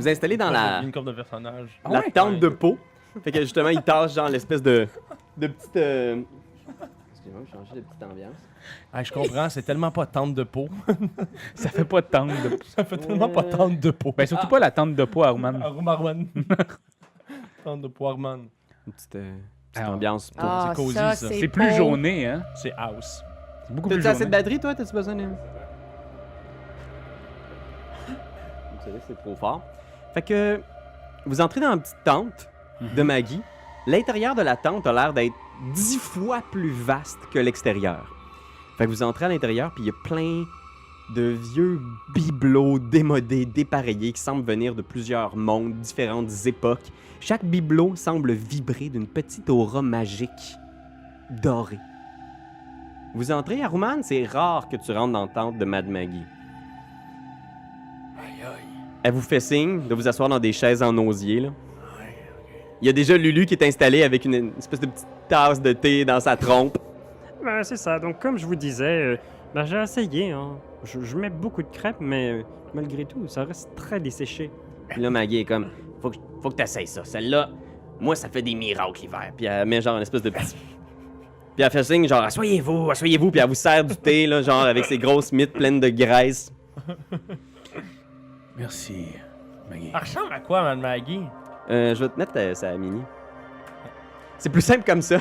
vous installez dans Une courbe de personnage. la tente de peau. Fait que justement, il tâche genre l'espèce de petite... Excusez-moi, je vais changer de petite ambiance. Ah, je comprends, c'est tellement pas tente de peau. Ça fait pas de tente de peau. Ça fait tellement pas tente de peau. Ben, surtout pas la tente de peau, Arman. Arman. Tente de peau, Arman. Une petite ambiance. Ah, c'est cosy, ça, ça. C'est plus beau. jauné, hein? C'est house. C'est beaucoup plus T'as-tu assez de jauné. batterie, toi? T'as-tu besoin de... Vous savez, c'est trop fort. Fait que vous entrez dans une petite tente de Maggie. L'intérieur de la tente a l'air d'être 10 fois plus vaste que l'extérieur. Fait que vous entrez à l'intérieur, puis il y a plein de vieux bibelots démodés, dépareillés, qui semblent venir de plusieurs mondes, différentes époques. Chaque bibelot semble vibrer d'une petite aura magique dorée. Vous entrez à Rouman, c'est rare que tu rentres dans la tente de Mad Maggie. Aïe aïe. Elle vous fait signe de vous asseoir dans des chaises en osier, là. Il y a déjà Lulu qui est installé avec une espèce de petite tasse de thé dans sa trompe. Ben, c'est ça. Donc, comme je vous disais, j'ai essayé. Hein. Je mets beaucoup de crêpes, mais malgré tout, ça reste très desséché. Puis là, Maggie est comme, faut que t'essayes ça. Celle-là, moi, ça fait des miracles l'hiver. Puis elle met genre une espèce de petit... Puis elle fait signe, genre, asseyez-vous, puis elle vous sert du thé, là, genre, avec ses grosses mythes pleines de graisse. Merci, Maggie. Elle ressemble à quoi, Mme Maggie? Je vais te mettre sa mini. C'est plus simple comme ça.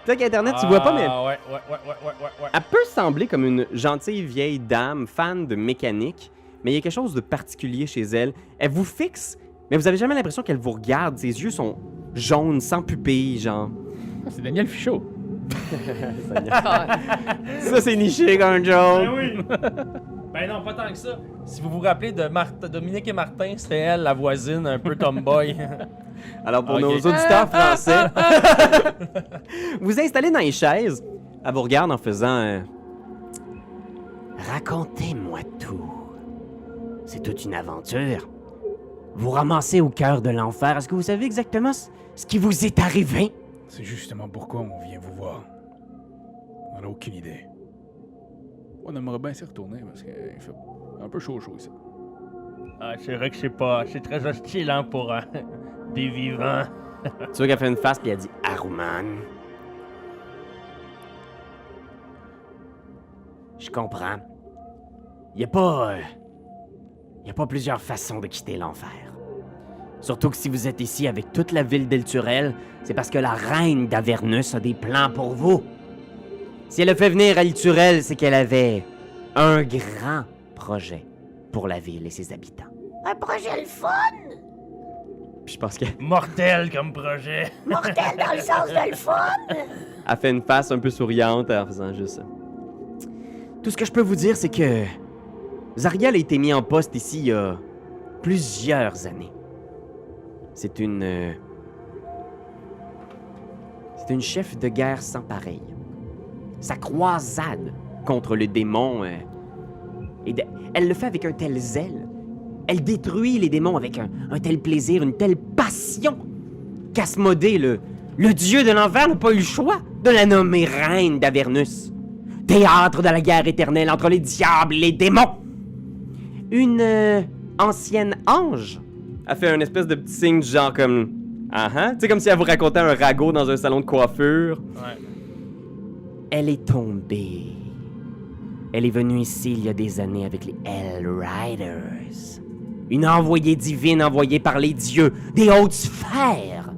Peut-être qu'Internet, tu vois pas, mais... Ouais. Elle peut sembler comme une gentille vieille dame, fan de mécanique, mais il y a quelque chose de particulier chez elle. Elle vous fixe, mais vous avez jamais l'impression qu'elle vous regarde. Ses yeux sont jaunes, sans pupille, genre. C'est Daniel Fichot. Ça, c'est niché comme un joke. Ben oui! Ben non, pas tant que ça. Si vous vous rappelez de Dominique et Martin, c'était elle, la voisine, un peu tomboy. Alors, pour Ok. nos auditeurs français, vous installez dans les chaises. Elle vous regarde en faisant... Racontez-moi tout. C'est toute une aventure. Vous ramassez au cœur de l'enfer. Est-ce que vous savez exactement ce qui vous est arrivé? C'est justement pourquoi on vient vous voir. On n'a aucune idée. On aimerait bien s'y retourner parce qu'il fait un peu chaud ici. Ah, c'est vrai que c'est très hostile, hein, pour des vivants. Tu vois qu'elle fait une face puis elle dit Aruman. Je comprends. Il y a pas plusieurs façons de quitter l'enfer. Surtout que si vous êtes ici avec toute la ville d'Elturel, c'est parce que la reine d'Avernus a des plans pour vous. Si elle a fait venir Elturel, c'est qu'elle avait un grand projet pour la ville et ses habitants. Un projet le fun! Puis je pense qu'elle Mortel comme projet. Mortel dans le sens de le fun! fait une face un peu souriante en faisant juste ça. Tout ce que je peux vous dire, c'est que Zariel a été mis en poste ici il y a plusieurs années. C'est une chef de guerre sans pareil. Sa croisade contre le démon, elle le fait avec un tel zèle. Elle détruit les démons avec un tel plaisir, une telle passion, qu'Asmodée, le dieu de l'enfer, n'a pas eu le choix de la nommer reine d'Avernus. Théâtre de la guerre éternelle entre les diables et les démons. Une ancienne ange a fait un espèce de petit signe du genre comme... Tu sais, comme si elle vous racontait un ragot dans un salon de coiffure. Ouais. Elle est tombée. Elle est venue ici il y a des années avec les Hell Riders. Une envoyée divine envoyée par les dieux des hautes sphères.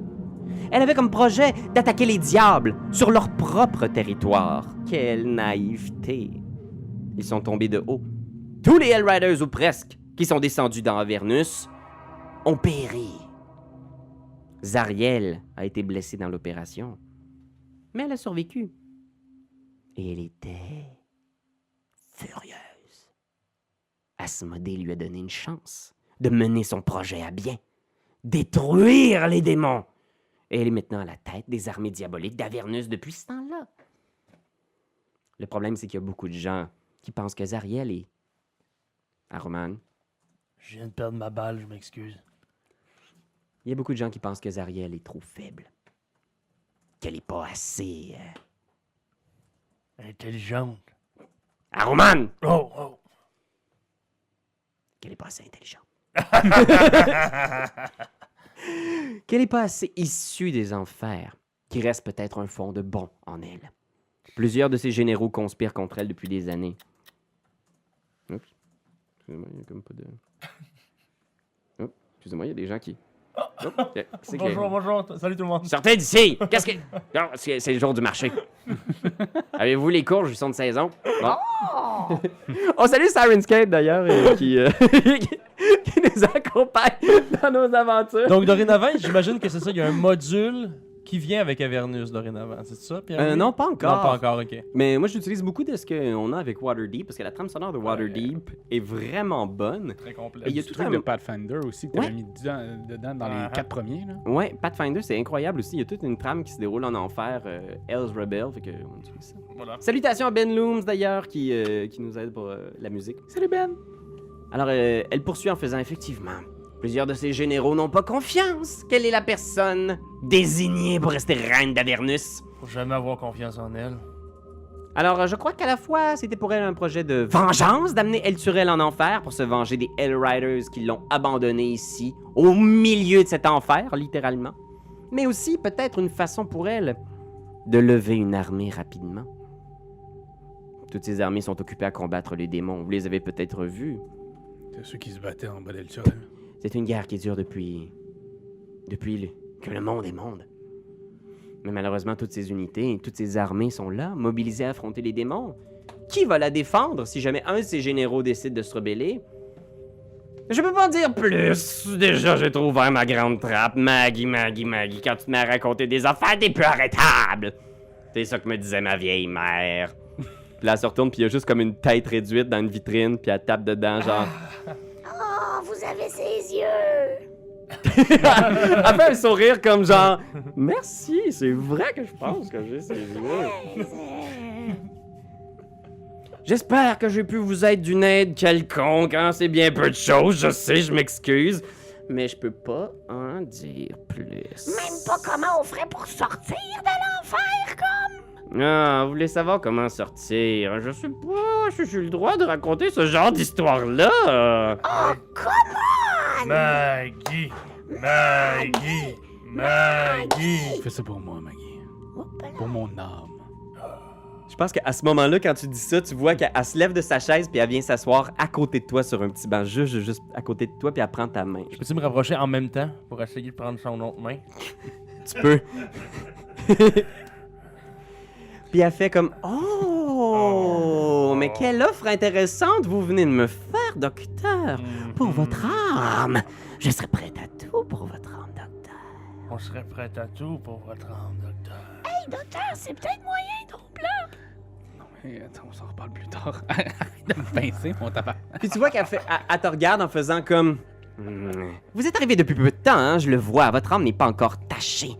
Elle avait comme projet d'attaquer les diables sur leur propre territoire. Quelle naïveté. Ils sont tombés de haut. Tous les Hell Riders, ou presque, qui sont descendus dans Avernus, ont péri. Zariel a été blessée dans l'opération, mais elle a survécu. Et elle était furieuse. Asmodée lui a donné une chance de mener son projet à bien, détruire les démons. Et elle est maintenant à la tête des armées diaboliques d'Avernus depuis ce temps-là. Le problème, c'est qu'il y a beaucoup de gens qui pensent que Zariel est... Aruman. Je viens de perdre ma balle, je m'excuse. Il y a beaucoup de gens qui pensent que Zariel est trop faible. Qu'elle est pas assez... Intelligente. Aruman! Oh! Qu'elle est pas assez intelligente. Qu'elle n'est pas assez issue des enfers, qu'il reste peut-être un fond de bon en elle. Plusieurs de ses généraux conspirent contre elle depuis des années. Oups. Excusez-moi, il y a comme pas de... Oh, excusez-moi, il y a des gens qui... Oh, c'est que- Bonjour, salut tout le monde. Sortez d'ici! Qu'est-ce que... Non, c'est le jour du marché. Avez-vous les courges, ils sont de saison? Bon. On salue Sirenscape, d'ailleurs, qui nous accompagne dans nos aventures. Donc, dorénavant, j'imagine que c'est ça, il y a un module qui vient avec Avernus dorénavant, c'est ça, Pierre? Non, pas encore. Non, pas encore, ok. Mais moi, j'utilise beaucoup de ce qu'on a avec Waterdeep, parce que la trame sonore de Waterdeep est vraiment bonne. Très complet. Et il y a Du tout truc un... de Pathfinder aussi que Ouais. t'avais mis dedans dans les 4 premiers. Là. Ouais, Pathfinder, c'est incroyable aussi. Il y a toute une trame qui se déroule en enfer, Hell's Rebel, fait que on utilise ça. Voilà. Salutations à Ben Looms, d'ailleurs, qui nous aide pour la musique. Salut Ben! Alors, elle poursuit en faisant effectivement. Plusieurs de ses généraux n'ont pas confiance. Quelle est la personne désignée pour rester reine d'Avernus? Faut jamais avoir confiance en elle. Alors, je crois qu'à la fois, c'était pour elle un projet de vengeance, d'amener Elturel en enfer pour se venger des Hellriders qui l'ont abandonné ici, au milieu de cet enfer, littéralement. Mais aussi, peut-être, une façon pour elle de lever une armée rapidement. Toutes ces armées sont occupées à combattre les démons. Vous les avez peut-être vus. C'est ceux qui se battaient en bas d'Elturel. C'est une guerre qui dure depuis que le monde est monde. Mais malheureusement, toutes ces unités, toutes ces armées sont là, mobilisées à affronter les démons. Qui va la défendre si jamais un de ses généraux décide de se rebeller? Je peux pas en dire plus. Déjà, j'ai trop ouvert ma grande trappe. Maggie, quand tu te mets à raconter des affaires, t'es plus arrêtable. C'est ça que me disait ma vieille mère. Puis là, elle se retourne, puis il y a juste comme une tête réduite dans une vitrine, puis elle tape dedans, genre... Oh, vous avez ses yeux. Elle fait un sourire comme genre merci, c'est vrai que je pense que j'ai ces yeux. J'espère que j'ai pu vous être d'une aide quelconque, hein? C'est bien peu de choses, je sais, je m'excuse. Mais je peux pas en dire plus. Même pas comment on ferait pour sortir de l'enfer, comme. Ah, vous voulez savoir comment sortir? Je sais pas, j'ai le droit de raconter ce genre d'histoire-là. Oh, come Maggie! Maggie! Maggie! Fais ça pour moi, Maggie. on! Oups, là. Pour mon âme. Je pense qu'à ce moment-là, quand tu dis ça, tu vois qu'elle se lève de sa chaise puis elle vient s'asseoir à côté de toi sur un petit banc, juste à côté de toi puis elle prend ta main. Peux-tu me rapprocher en même temps pour essayer de prendre son autre main? Tu peux. Puis elle fait comme oh, mais quelle offre intéressante vous venez de me faire, docteur. Pour votre âme, je serais prête à tout pour votre âme, docteur. On serait prêt à tout pour votre âme, docteur. Hey, docteur, c'est peut-être moyen de là. Non, mais attends, on s'en reparle plus tard. Arrête de me pincer, mon tabac. Puis tu vois qu'elle fait, elle te regarde en faisant comme vous êtes arrivé depuis peu de temps, hein, je le vois. Votre âme n'est pas encore tachée.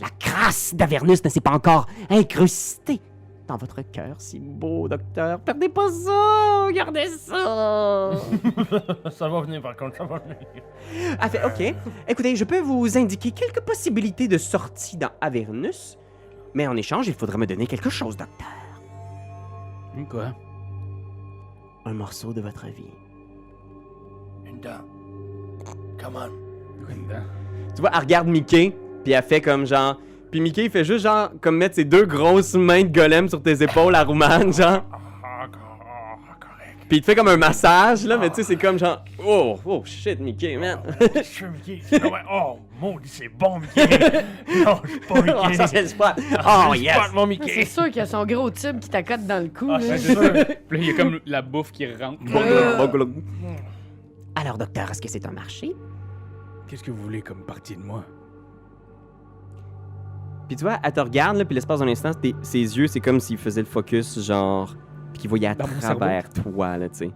La crasse d'Avernus ne s'est pas encore incrustée dans votre cœur si beau, docteur. Perdez pas ça! Gardez ça! Ça va venir par contre, ça va venir. Elle fait OK. Écoutez, je peux vous indiquer quelques possibilités de sortie dans Avernus, mais en échange, il faudra me donner quelque chose, docteur. Quoi? Un morceau de votre vie. Une dent. Come on. Quoi une dent? Tu vois, elle regarde Mickey, puis elle fait comme genre. Puis Mickey, il fait juste genre comme mettre ses deux grosses mains de golem sur tes épaules à Roumane, genre. Correct. Puis il te fait comme un massage, là, mais tu sais, c'est comme genre. Oh shit, Mickey, man. Je suis Mickey. Oh, maudit, c'est bon, Mickey. Non, je suis pas Oh, Mickey. ça, c'est le spot. Oh, yes. Pas mon C'est Mickey. sûr qu'il y a son gros tube qui t'accote dans le cou. Ah, là. c'est sûr. Puis là, il y a comme la bouffe qui rentre. Alors, docteur, est-ce que c'est un marché? Qu'est-ce que vous voulez comme partie de moi? Puis tu vois, elle te regarde, là, puis l'espace d'un instant, ses yeux, c'est comme s'il faisait le focus, genre, puis qu'il voyait à Dans mon travers toi, là, tu sais.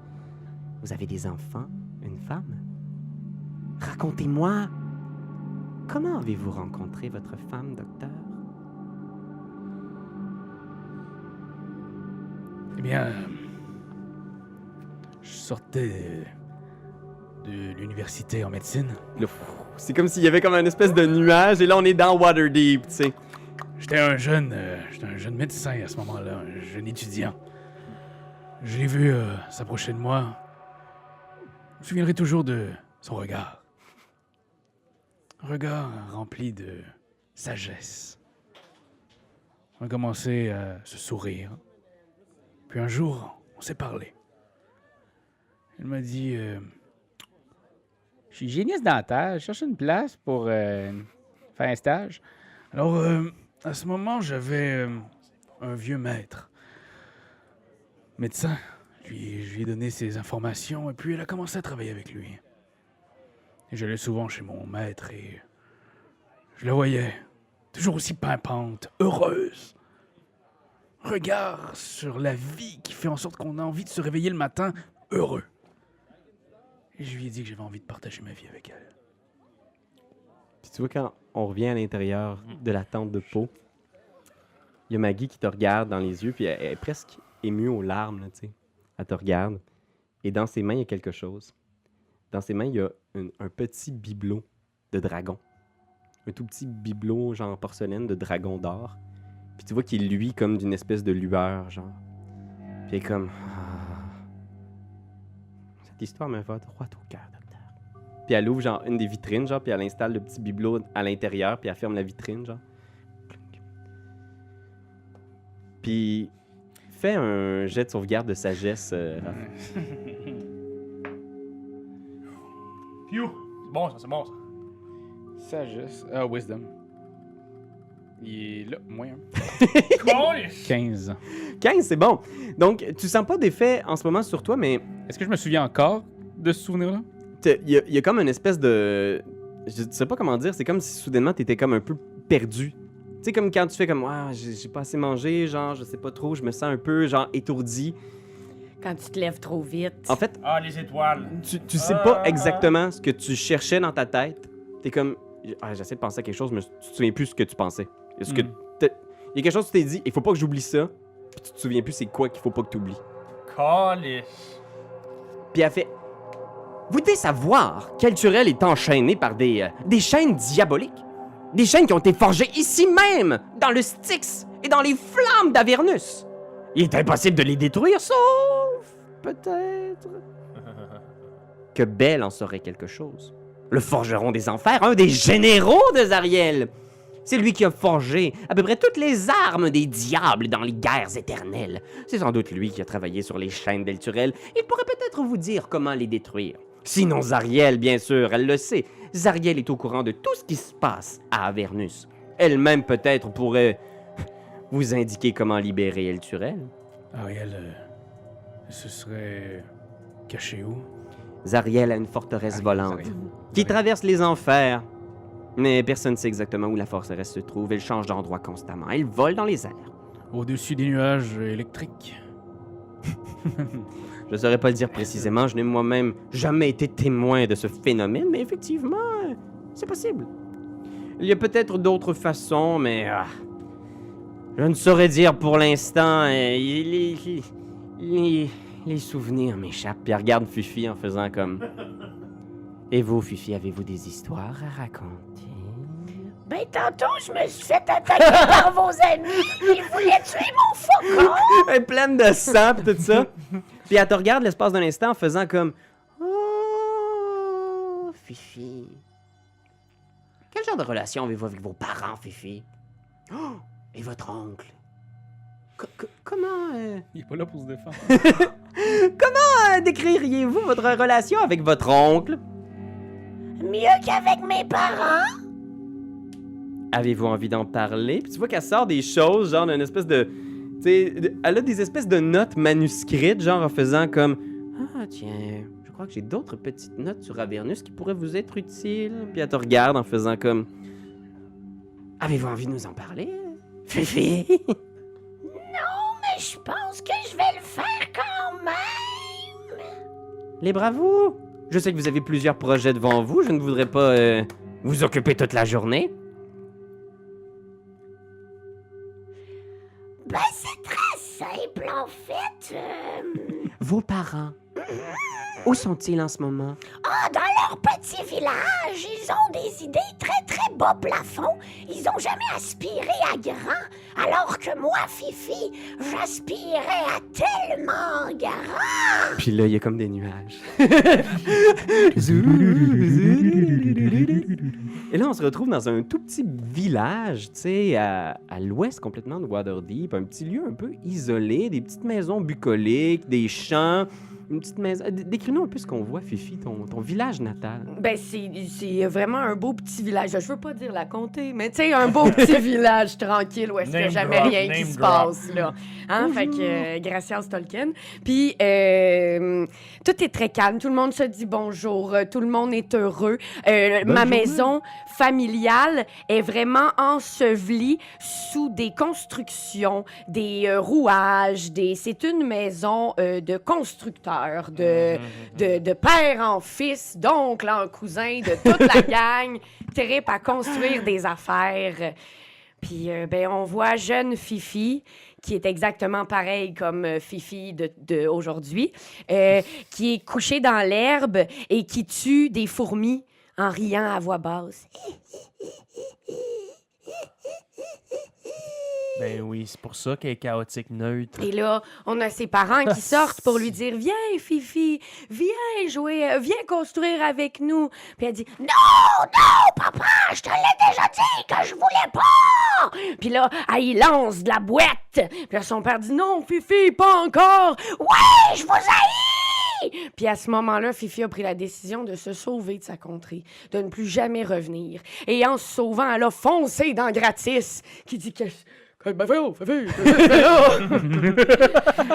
Vous avez des enfants? Une femme? Racontez-moi, comment avez-vous rencontré votre femme, docteur? Eh bien, je sortais de l'université en médecine. Là, c'est comme s'il y avait comme un espèce de nuage, et là, on est dans Waterdeep, tu sais. J'étais un jeune médecin à ce moment-là, un jeune étudiant. Je l'ai vu s'approcher de moi. Je me souviendrai toujours de son regard. Un regard rempli de sagesse. On a commencé à se sourire. Puis un jour, on s'est parlé. Elle m'a dit je suis hygiéniste dentaire, je cherche une place pour faire un stage. Alors, à ce moment, j'avais un vieux maître, médecin. Je lui ai donné ses informations et puis elle a commencé à travailler avec lui. Et j'allais souvent chez mon maître et je la voyais, toujours aussi pimpante, heureuse. Regard sur la vie qui fait en sorte qu'on a envie de se réveiller le matin heureux. Et je lui ai dit que j'avais envie de partager ma vie avec elle. Puis tu vois, quand on revient à l'intérieur de la tente de peau, il y a Maggie qui te regarde dans les yeux, puis elle est presque émue aux larmes, là, tu sais. Elle te regarde, et dans ses mains, il y a quelque chose. Dans ses mains, il y a un petit bibelot de dragon. Un tout petit bibelot, genre en porcelaine, de dragon d'or. Puis tu vois qu'il luit comme d'une espèce de lueur, genre. Puis elle est comme... Cette histoire me va droit au cœur, docteur. Puis elle ouvre genre une des vitrines, genre, puis elle installe le petit bibelot à l'intérieur, puis elle ferme la vitrine, genre. Puis fais un jet de sauvegarde de sagesse, Raph. Phew! C'est bon, ça, c'est bon, ça. Sagesse. Ah, wisdom. Il est là, moins un. Câlisse! 15. 15, c'est bon. Donc, tu sens pas d'effet en ce moment sur toi, mais Est-ce que je me souviens encore de ce souvenir-là? il y a comme une espèce de... Je sais pas comment dire, c'est comme si soudainement t'étais comme un peu perdu. Tu sais, comme quand tu fais comme « Ah, j'ai pas assez mangé, genre, je sais pas trop, je me sens un peu, genre, étourdi. » Quand tu te lèves trop vite. En fait, Ah, les étoiles! tu sais pas exactement ce que tu cherchais dans ta tête. T'es comme... Ah, j'essaie de penser à quelque chose, mais tu te souviens plus ce que tu pensais. Est-ce que il y a quelque chose que tu t'es dit, il faut pas que j'oublie ça, puis tu te souviens plus c'est quoi qu'il faut pas que tu oublies. Câlisse! Puis elle fait... Vous devez savoir qu'Elturel est enchaîné par des chaînes diaboliques. Des chaînes qui ont été forgées ici même, dans le Styx et dans les flammes d'Avernus. Il est impossible de les détruire, sauf... peut-être... que Bel en saurait quelque chose. Le forgeron des enfers, un des généraux de Zariel. C'est lui qui a forgé à peu près toutes les armes des diables dans les guerres éternelles. C'est sans doute lui qui a travaillé sur les chaînes d'Elturel. Il pourrait peut-être vous dire comment les détruire. Sinon Zariel, bien sûr, elle le sait. Zariel est au courant de tout ce qui se passe à Avernus. Elle-même peut-être pourrait vous indiquer comment libérer Elturel. Ariel, ce serait caché où? Zariel a une forteresse volante Zariel. qui traverse les enfers. Mais personne ne sait exactement où la forteresse se trouve. Elle change d'endroit constamment. Elle vole dans les airs. Au-dessus des nuages électriques. Je ne saurais pas le dire précisément. Je n'ai moi-même jamais été témoin de ce phénomène, mais effectivement, c'est possible. Il y a peut-être d'autres façons, mais... je ne saurais dire pour l'instant. Les souvenirs m'échappent. Puis elle regarde Fifi en faisant comme... Et vous, Fifi, avez-vous des histoires à raconter? Ben, tantôt, je me suis fait attaquer par vos amis. Ils voulaient tuer mon faucon. Elle est pleine de sang pis tout ça. Puis elle te regarde l'espace d'un instant en faisant comme... Oh, Fifi. Quel genre de relation avez-vous avec vos parents, Fifi? Oh, et votre oncle? Comment... Il est pas là pour se défendre. décririez-vous votre relation avec votre oncle? Mieux qu'avec mes parents. Avez-vous envie d'en parler? Puis tu vois qu'elle sort des choses, genre d'une espèce de... Tu sais, elle a des espèces de notes manuscrites, genre en faisant comme... Ah, tiens, je crois que j'ai d'autres petites notes sur Avernus qui pourraient vous être utiles. Puis elle te regarde en faisant comme... Avez-vous envie de nous en parler? Fifi? Mais je pense que je vais le faire quand même. Libre à vous. Je sais que vous avez plusieurs projets devant vous. Je ne voudrais pas vous occuper toute la journée. Ben, c'est très simple, en fait. Vos parents Où sont-ils en ce moment? Ah, dans leur petit village, ils ont des idées très, très bas plafond. Ils ont jamais aspiré à grand, alors que moi, Fifi, j'aspirais à tellement grand. Puis là, il y a comme des nuages. Et là, on se retrouve dans un tout petit village, tu sais, à l'ouest complètement de Waterdeep. Un petit lieu un peu isolé, des petites maisons bucoliques, des champs, une petite maison. Décris-nous un peu ce qu'on voit, Fifi, ton village natal. Ben, c'est vraiment un beau petit village. Je veux pas dire la comté, mais tu sais, un beau petit village tranquille où est-ce qu'il n'y a Name jamais drop, rien qui name se drop. passe, là. Hein? Fait que, Gracias Tolkien. Puis, tout est très calme. Tout le monde se dit bonjour. Tout le monde est heureux. Ma maison familiale est vraiment ensevelie sous des constructions, des rouages. C'est une maison de constructeurs, de père en fils, d'oncle en cousin, de toute la gang, trippe à construire des affaires. Puis, ben, on voit jeune Fifi, qui est exactement pareil comme Fifi de aujourd'hui, qui est couchée dans l'herbe et qui tue des fourmis en riant à voix basse. Ben oui, c'est pour ça qu'elle est chaotique neutre. Et là, on a ses parents qui sortent pour lui dire « Viens, Fifi, viens jouer, viens construire avec nous. » Puis elle dit « Non, papa, je te l'ai déjà dit que je voulais pas. » Puis là, elle lance de la boîte. Puis là, son père dit « Non, Fifi, pas encore. » Ouais, je vous haïs. Puis à ce moment-là, Fifi a pris la décision de se sauver de sa contrée, de ne plus jamais revenir. Et en se sauvant, elle a foncé dans Gratis, qui dit que... Ben voyons, Fifi,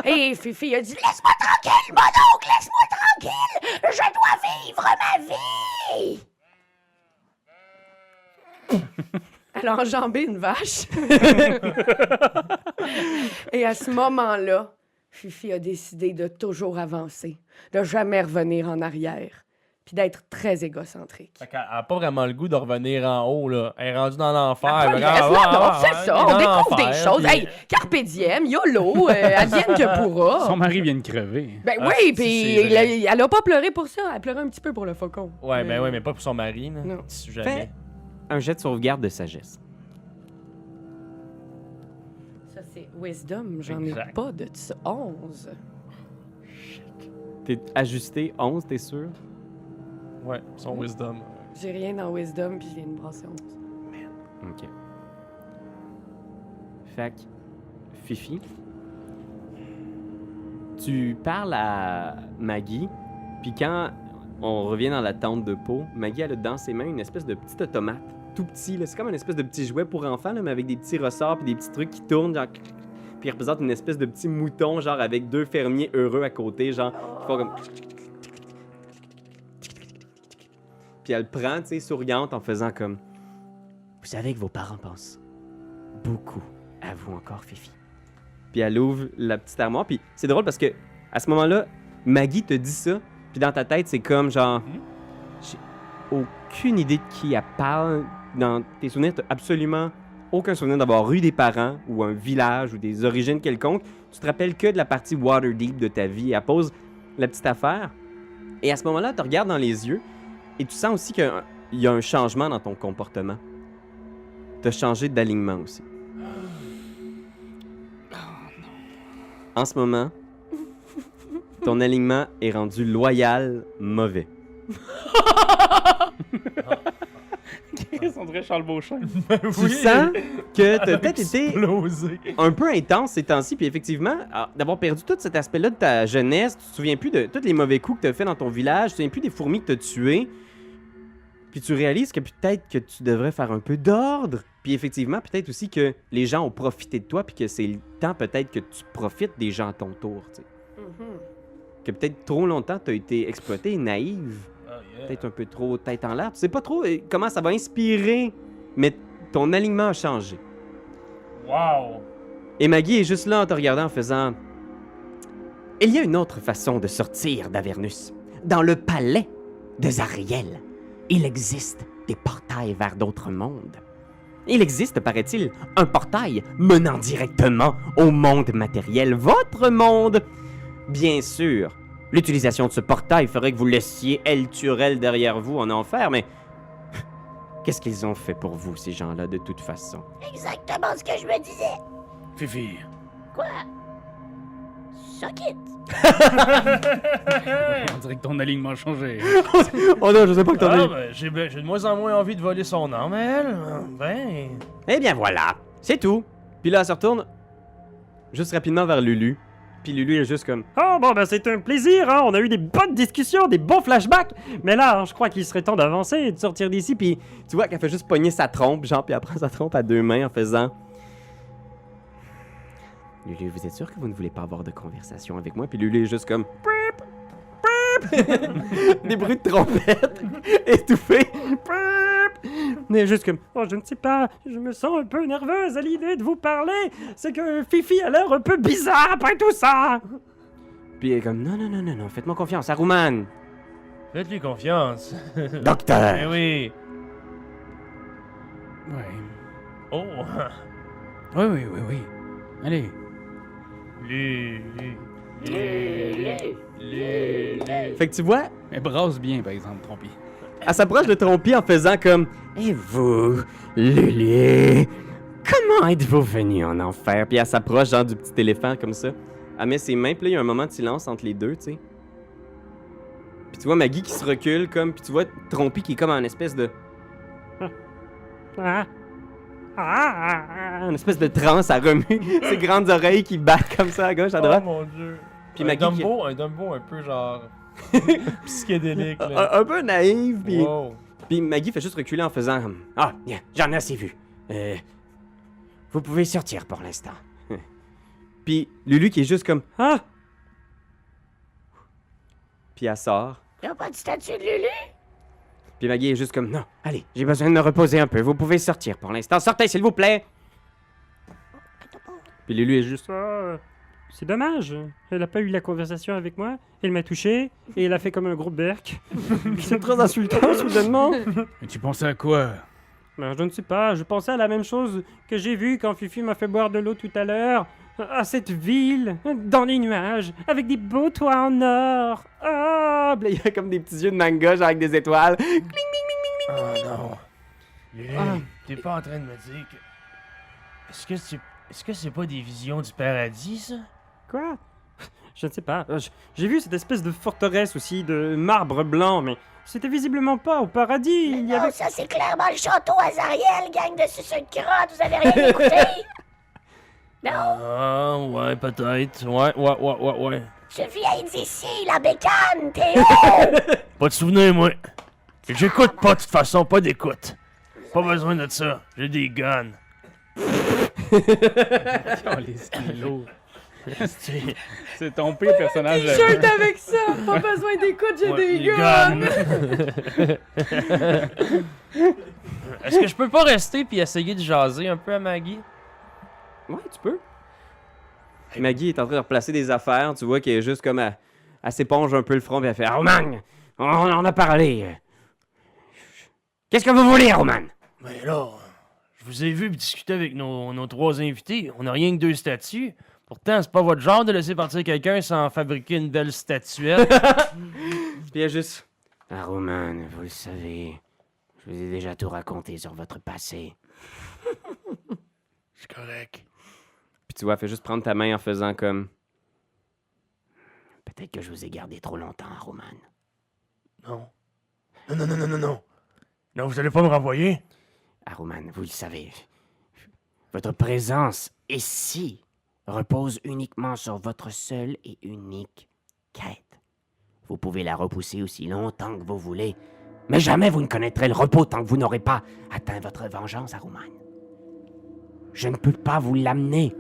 Et Fifi a dit « Laisse-moi tranquille, mon oncle, laisse-moi tranquille. Je dois vivre ma vie. » Elle a enjambé une vache. Et à ce moment-là, Fifi a décidé de toujours avancer, de jamais revenir en arrière, puis d'être très égocentrique. Fait qu'elle a pas vraiment le goût de revenir en haut, là. Elle est rendue dans l'enfer. Pas Fait le reste, qu'elle- non, c'est elle ça, est on dans découvre des l'enfer, choses. puis- Hey, carpe diem, YOLO, advienne que pourra. Son mari vient de crever. Ben Ah, oui, c'est puis vrai. elle a pas pleuré pour ça, elle a pleuré un petit peu pour le faucon. Ouais, ben ouais, mais pas pour son mari, là. Non. Si jamais. Fais un jet de sauvegarde de sagesse. Ça, c'est wisdom, j'en ai Exact. pas de ça. 11. T'es ajusté 11, t'es sûr? Ouais, son wisdom. J'ai rien dans wisdom, puis je viens de brasser 11. OK. Fait que, Fifi, tu parles à Maggie, puis quand on revient dans la tente de peau, Maggie, elle a dans ses mains une espèce de petit automate, tout petit, là. C'est comme une espèce de petit jouet pour enfants, là, mais avec des petits ressorts puis des petits trucs qui tournent, genre... Puis il représente une espèce de petit mouton, genre avec deux fermiers heureux à côté, genre, qui font comme... Puis elle le prend, tu sais, souriante, en faisant comme... Vous savez que vos parents pensent beaucoup à vous encore, Fifi. Puis elle ouvre la petite armoire, puis c'est drôle parce que à ce moment-là, Maggie te dit ça, puis dans ta tête, c'est comme genre... J'ai aucune idée de qui elle parle. Dans tes souvenirs, t'as absolument aucun souvenir d'avoir eu des parents ou un village ou des origines quelconques. Tu te rappelles que de la partie Waterdeep de ta vie. Elle pose la petite affaire. Et à ce moment-là, tu te regardes dans les yeux et tu sens aussi qu'il y a un changement dans ton comportement. Tu as changé d'alignement aussi. En ce moment, ton alignement est rendu loyal, mauvais. On dirait Charles Beauchamp. Tu sens que tu as peut-être été Explosé. un peu intense ces temps-ci, puis effectivement, d'avoir perdu tout cet aspect-là de ta jeunesse, tu te souviens plus de tous les mauvais coups que tu as fait dans ton village, tu te souviens plus des fourmis que tu as tuées, puis tu réalises que peut-être que tu devrais faire un peu d'ordre, puis effectivement, peut-être aussi que les gens ont profité de toi, puis que c'est le temps peut-être que tu profites des gens à ton tour, tu sais. Que peut-être trop longtemps tu as été exploité, naïve, peut-être un peu trop tête en l'air, tu sais pas trop comment ça va inspirer, mais ton alignement a changé. Wow. Et Maggie est juste là en te regardant en faisant... Il y a une autre façon de sortir d'Avernus. Dans le palais de Zariel, il existe des portails vers d'autres mondes. Il existe, paraît-il, un portail menant directement au monde matériel, votre monde. Bien sûr, L'utilisation de ce portail ferait que vous laissiez El Turel derrière vous en enfer, mais... Qu'est-ce qu'ils ont fait pour vous, ces gens-là, de toute façon? Exactement ce que je me disais. Fifi, Quoi? Suck it. on dirait que ton alignement a changé. Oh non, je sais pas que t'en Ah, es... ben, j'ai de moins en moins envie de voler son âme, elle. Ben... Eh bien voilà, c'est tout. Puis là, elle se retourne juste rapidement vers Lulu. Puis Lulu est juste comme... Oh, bon, ben c'est un plaisir, hein. On a eu des bonnes discussions, des bons flashbacks. Mais là, je crois qu'il serait temps d'avancer et de sortir d'ici, puis... Tu vois qu'elle fait juste pogner sa trompe, genre, puis elle prend sa trompe à deux mains en faisant... Lulu, vous êtes sûr que vous ne voulez pas avoir de conversation avec moi? Puis Lulu est juste comme... Des bruits de trompette étouffés. Mais juste comme, oh, je ne sais pas, je me sens un peu nerveuse à l'idée de vous parler. C'est que Fifi a l'air un peu bizarre après tout ça. Puis elle est comme... Non, faites-moi confiance, Aruman. Faites-lui confiance. Docteur. Eh oui. Ouais. Oh. Oui. Allez. Lulu. Fait que tu vois, Mais brasse bien, par exemple, Trompi. elle s'approche de Trompi en faisant comme... Et vous, Lulu, comment êtes-vous venu en enfer? Puis elle s'approche genre du petit éléphant comme ça. Elle met ses mains, puis là, il y a un moment de silence entre les deux, tu sais. Puis tu vois Maggie qui se recule comme... Puis tu vois Trompi qui est comme en espèce de... Une espèce de transe à remuer ses grandes oreilles qui battent comme ça à gauche, à Oh droite. mon dieu. Puis un Maggie qui- Dumbo un peu genre... psychédélique, là. un peu naïve, puis... Wow. Puis Maggie fait juste reculer en faisant « Ah, bien, j'en ai assez vu. Vous pouvez sortir pour l'instant. » Puis Lulu qui est juste comme « Ah! » Puis elle sort. Y'a pas de statue de Lulu? Puis Maggie est juste comme « Non, allez, j'ai besoin de me reposer un peu. Vous pouvez sortir pour l'instant. Sortez, s'il vous plaît! » Puis Lulu est juste... C'est dommage. Elle a pas eu la conversation avec moi. Elle m'a touché et elle a fait comme un gros berk. C'est très insultant, soudainement. Mais tu pensais à quoi? Ben, je ne sais pas. Je pensais à la même chose que j'ai vu quand Fifi m'a fait boire de l'eau tout à l'heure. À cette ville, dans les nuages, avec des beaux toits en or. Ah! Puis là, il y a comme des petits yeux de manga, genre avec des étoiles. Oh non. Lulu, t'es pas en train de me dire que... Est-ce que c'est pas des visions du paradis, ça? Quoi? Je ne sais pas. J'ai vu cette espèce de forteresse aussi, de marbre blanc, mais c'était visiblement pas au paradis. Il y Non, avait... ça c'est clairement le château Azariel, gang de suceux de crotte, vous avez rien écouté? Non, Ah, ouais, peut-être. Ouais. tu viens d'ici, la bécane, t'es où? Pas de souvenir, moi. J'écoute pas, de toute façon, pas d'écoute. Pas besoin de ça. J'ai des guns. Oh, les stylos. C'est ton pire personnage. T-shirt avec ça! Pas besoin d'écoute, j'ai des guns! Est-ce que je peux pas rester puis essayer de jaser un peu à Maggie? Ouais, tu peux. Maggie est en train de replacer des affaires. Tu vois qu'elle est juste comme... Elle s'éponge un peu le front, puis elle fait « Roman, on en a parlé. Qu'est-ce que vous voulez, Roman? » Mais là, je vous ai vu discuter avec nos trois invités. On a rien que 2 statues. Pourtant, c'est pas votre genre de laisser partir quelqu'un sans fabriquer une belle statuette. Puis elle est juste... Ah, Roman, vous le savez, je vous ai déjà tout raconté sur votre passé. C'est correct. Puis tu vois, elle fait juste prendre ta main en faisant comme... Peut-être que je vous ai gardé trop longtemps, Roman. Non. Non. Non, vous allez pas me renvoyer? Ah, Roman, vous le savez, votre présence ici repose uniquement sur votre seule et unique quête. Vous pouvez la repousser aussi longtemps que vous voulez, mais jamais vous ne connaîtrez le repos tant que vous n'aurez pas atteint votre vengeance, Aruman. Je ne peux pas vous l'amener.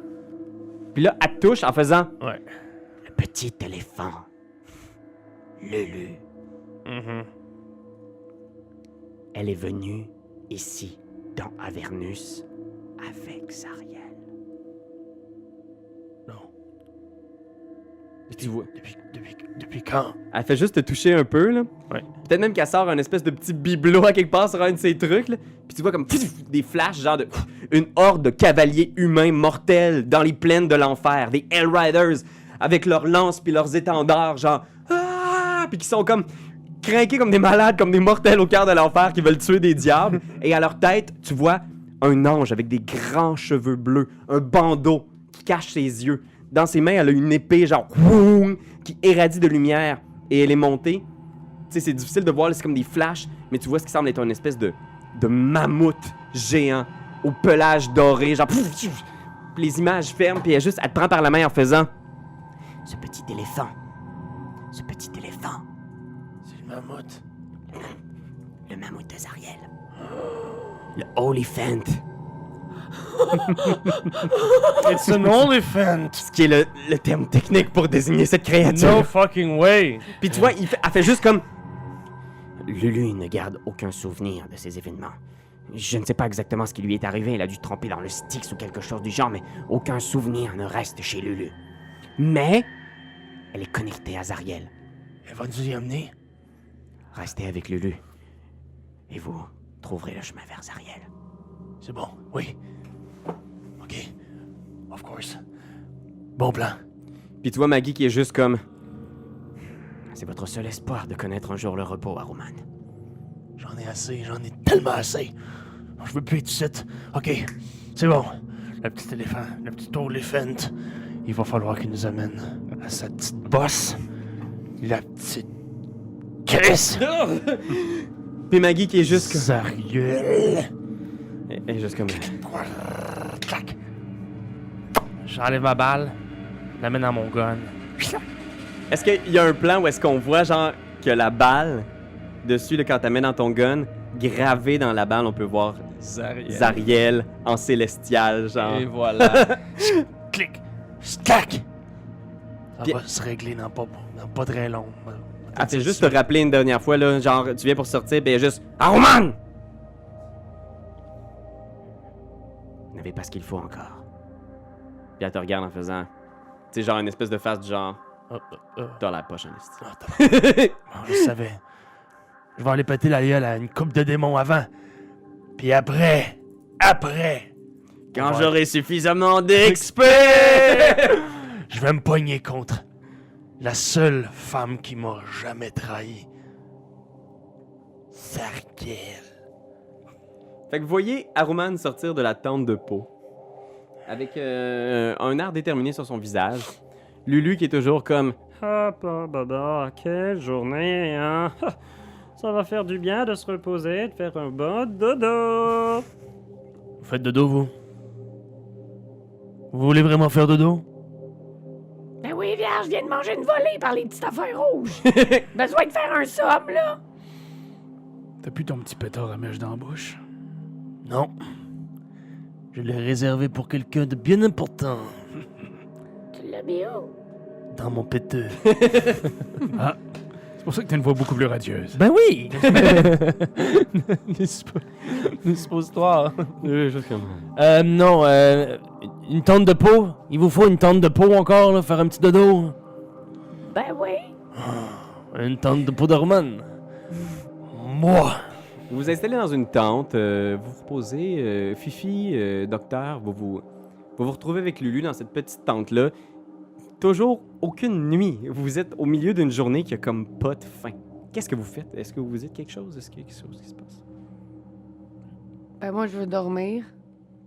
Puis là, elle te touche en faisant... Ouais. Le petit éléphant. Lulu. Elle est venue ici, dans Avernus, avec Zariel. Non. Et tu vois... Depuis quand? Elle fait juste te toucher un peu, là. Ouais. Peut-être même qu'elle sort un espèce de petit bibelot à quelque part sur un de ses trucs, là. Puis tu vois comme des flashs, genre de... Une horde de cavaliers humains mortels dans les plaines de l'enfer. Des Hellriders, avec leurs lances puis leurs étendards, genre... Ah! puis qui sont comme craqués comme des malades, comme des mortels au cœur de l'enfer qui veulent tuer des diables. Et à leur tête, tu vois un ange avec des grands cheveux bleus, un bandeau qui cache ses yeux. Dans ses mains, elle a une épée genre wouh, qui irradie de lumière et elle est montée. Tu sais, c'est difficile de voir, là, c'est comme des flashs, mais tu vois ce qui semble être une espèce de mammouth géant au pelage doré, genre pouf, pouf. Puis les images ferment, puis elle te prend par la main en faisant ce petit éléphant. Ce petit éléphant. C'est le mammouth. Le mammouth de Zariel. Le Oliphant. It's an elephant. Ce qui est le terme technique pour désigner cette créature. No fucking way. Puis tu vois, elle fait juste comme... Lulu ne garde aucun souvenir de ces événements. Je ne sais pas exactement ce qui lui est arrivé. Elle a dû tremper dans le Styx ou quelque chose du genre, mais aucun souvenir ne reste chez Lulu. Mais elle est connectée à Zariel. Elle va nous y amener. Restez avec Lulu. Et vous trouverez le chemin vers Zariel. C'est bon, oui. OK. Of course. Bon plan. Puis tu vois Maggie qui est juste comme... C'est votre seul espoir de connaître un jour le repos, Aruman. J'en ai assez, j'en ai tellement assez. Je veux plus être ici. OK, c'est bon. Le petit éléphant, le petit éléphant, il va falloir qu'il nous amène à sa petite bosse. La petite... Chris! Puis Maggie qui est juste comme... Zariel! Elle est juste comme... Clac! J'enlève ma balle, l'amène à mon gun. Est-ce qu'il y a un plan où est-ce qu'on voit genre que la balle dessus, là, quand tu mets dans ton gun, gravé dans la balle, on peut voir Zariel en célestial, genre. Et voilà. Clic! Clac! Ça Puis- va se régler dans pas très long. Elle fait juste te rappeler une dernière fois, là, genre, tu viens pour sortir, puis elle est juste Aruman! Vous n'avez pas ce qu'il faut encore. Puis elle te regarde en faisant, tu sais, genre une espèce de face du genre, dans la poche en esti. Je savais. Je vais aller péter la gueule à une coupe de démons avant. Puis après, Quand Ouais. j'aurai suffisamment d'XP! je vais me pogner contre la seule femme qui m'a jamais trahi. Zariel. Fait que vous voyez Aruman sortir de la tente de peau, avec un air déterminé sur son visage. Lulu qui est toujours comme... Quelle journée, hein? Ça va faire du bien de se reposer, de faire un bon dodo. Vous faites dodo, vous? Vous voulez vraiment faire dodo? Ben oui, vierge, je viens de manger une volée par les petites affaires rouges. Besoin de faire un somme, là. T'as plus ton petit pétard à mèche dans la bouche? Non. Je l'ai réservé pour quelqu'un de bien important. Tu l'as mis où? Dans mon péteux. C'est pour ça que t'as une voix beaucoup plus radieuse. Ben oui! Une suppositoire. Non, une tonne de peau. Il vous faut une tonne de peau encore, là, faire un petit dodo. Ben oui. Une tonne de peau d'hormone. Moi! Vous vous installez dans une tente, vous vous reposez, Fifi, docteur, vous retrouvez avec Lulu dans cette petite tente-là. Toujours aucune nuit. Vous êtes au milieu d'une journée qui a comme pas de fin. Qu'est-ce que vous faites? Est-ce que vous dites quelque chose? Est-ce qu'il y a quelque chose qui se passe? Ben, moi, je veux dormir.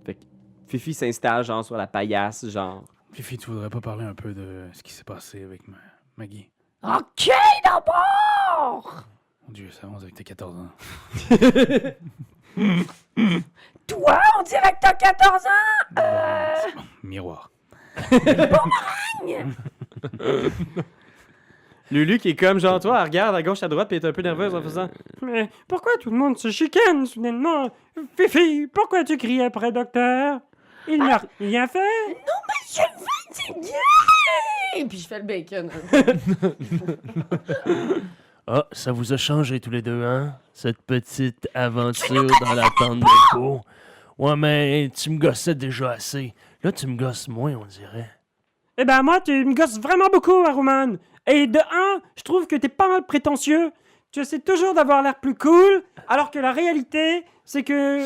Fait que Fifi s'installe genre sur la paillasse, genre... Fifi, tu voudrais pas parler un peu de ce qui s'est passé avec Maggie? OK, d'abord! Mon Dieu, ça avance avec tes 14 ans. Toi, on dirait que t'as 14 ans! C'est bon, miroir. Lulu qui est comme genre, toi, elle regarde à gauche, à droite, puis elle est un peu nerveuse en faisant... Mais pourquoi tout le monde se chicane soudainement? Fifi, pourquoi tu cries après docteur? Il n'a rien fait? Monsieur le fatigué! Et puis je fais le bacon. Ah, ça vous a changé tous les deux, hein? Cette petite aventure dans la tente de peau. Ouais, mais tu me gossais déjà assez. Là, tu me gosses moins, on dirait. Eh ben moi, tu me gosses vraiment beaucoup, Aruman. Et de un, je trouve que t'es pas mal prétentieux. Tu essaies toujours d'avoir l'air plus cool, alors que la réalité, c'est que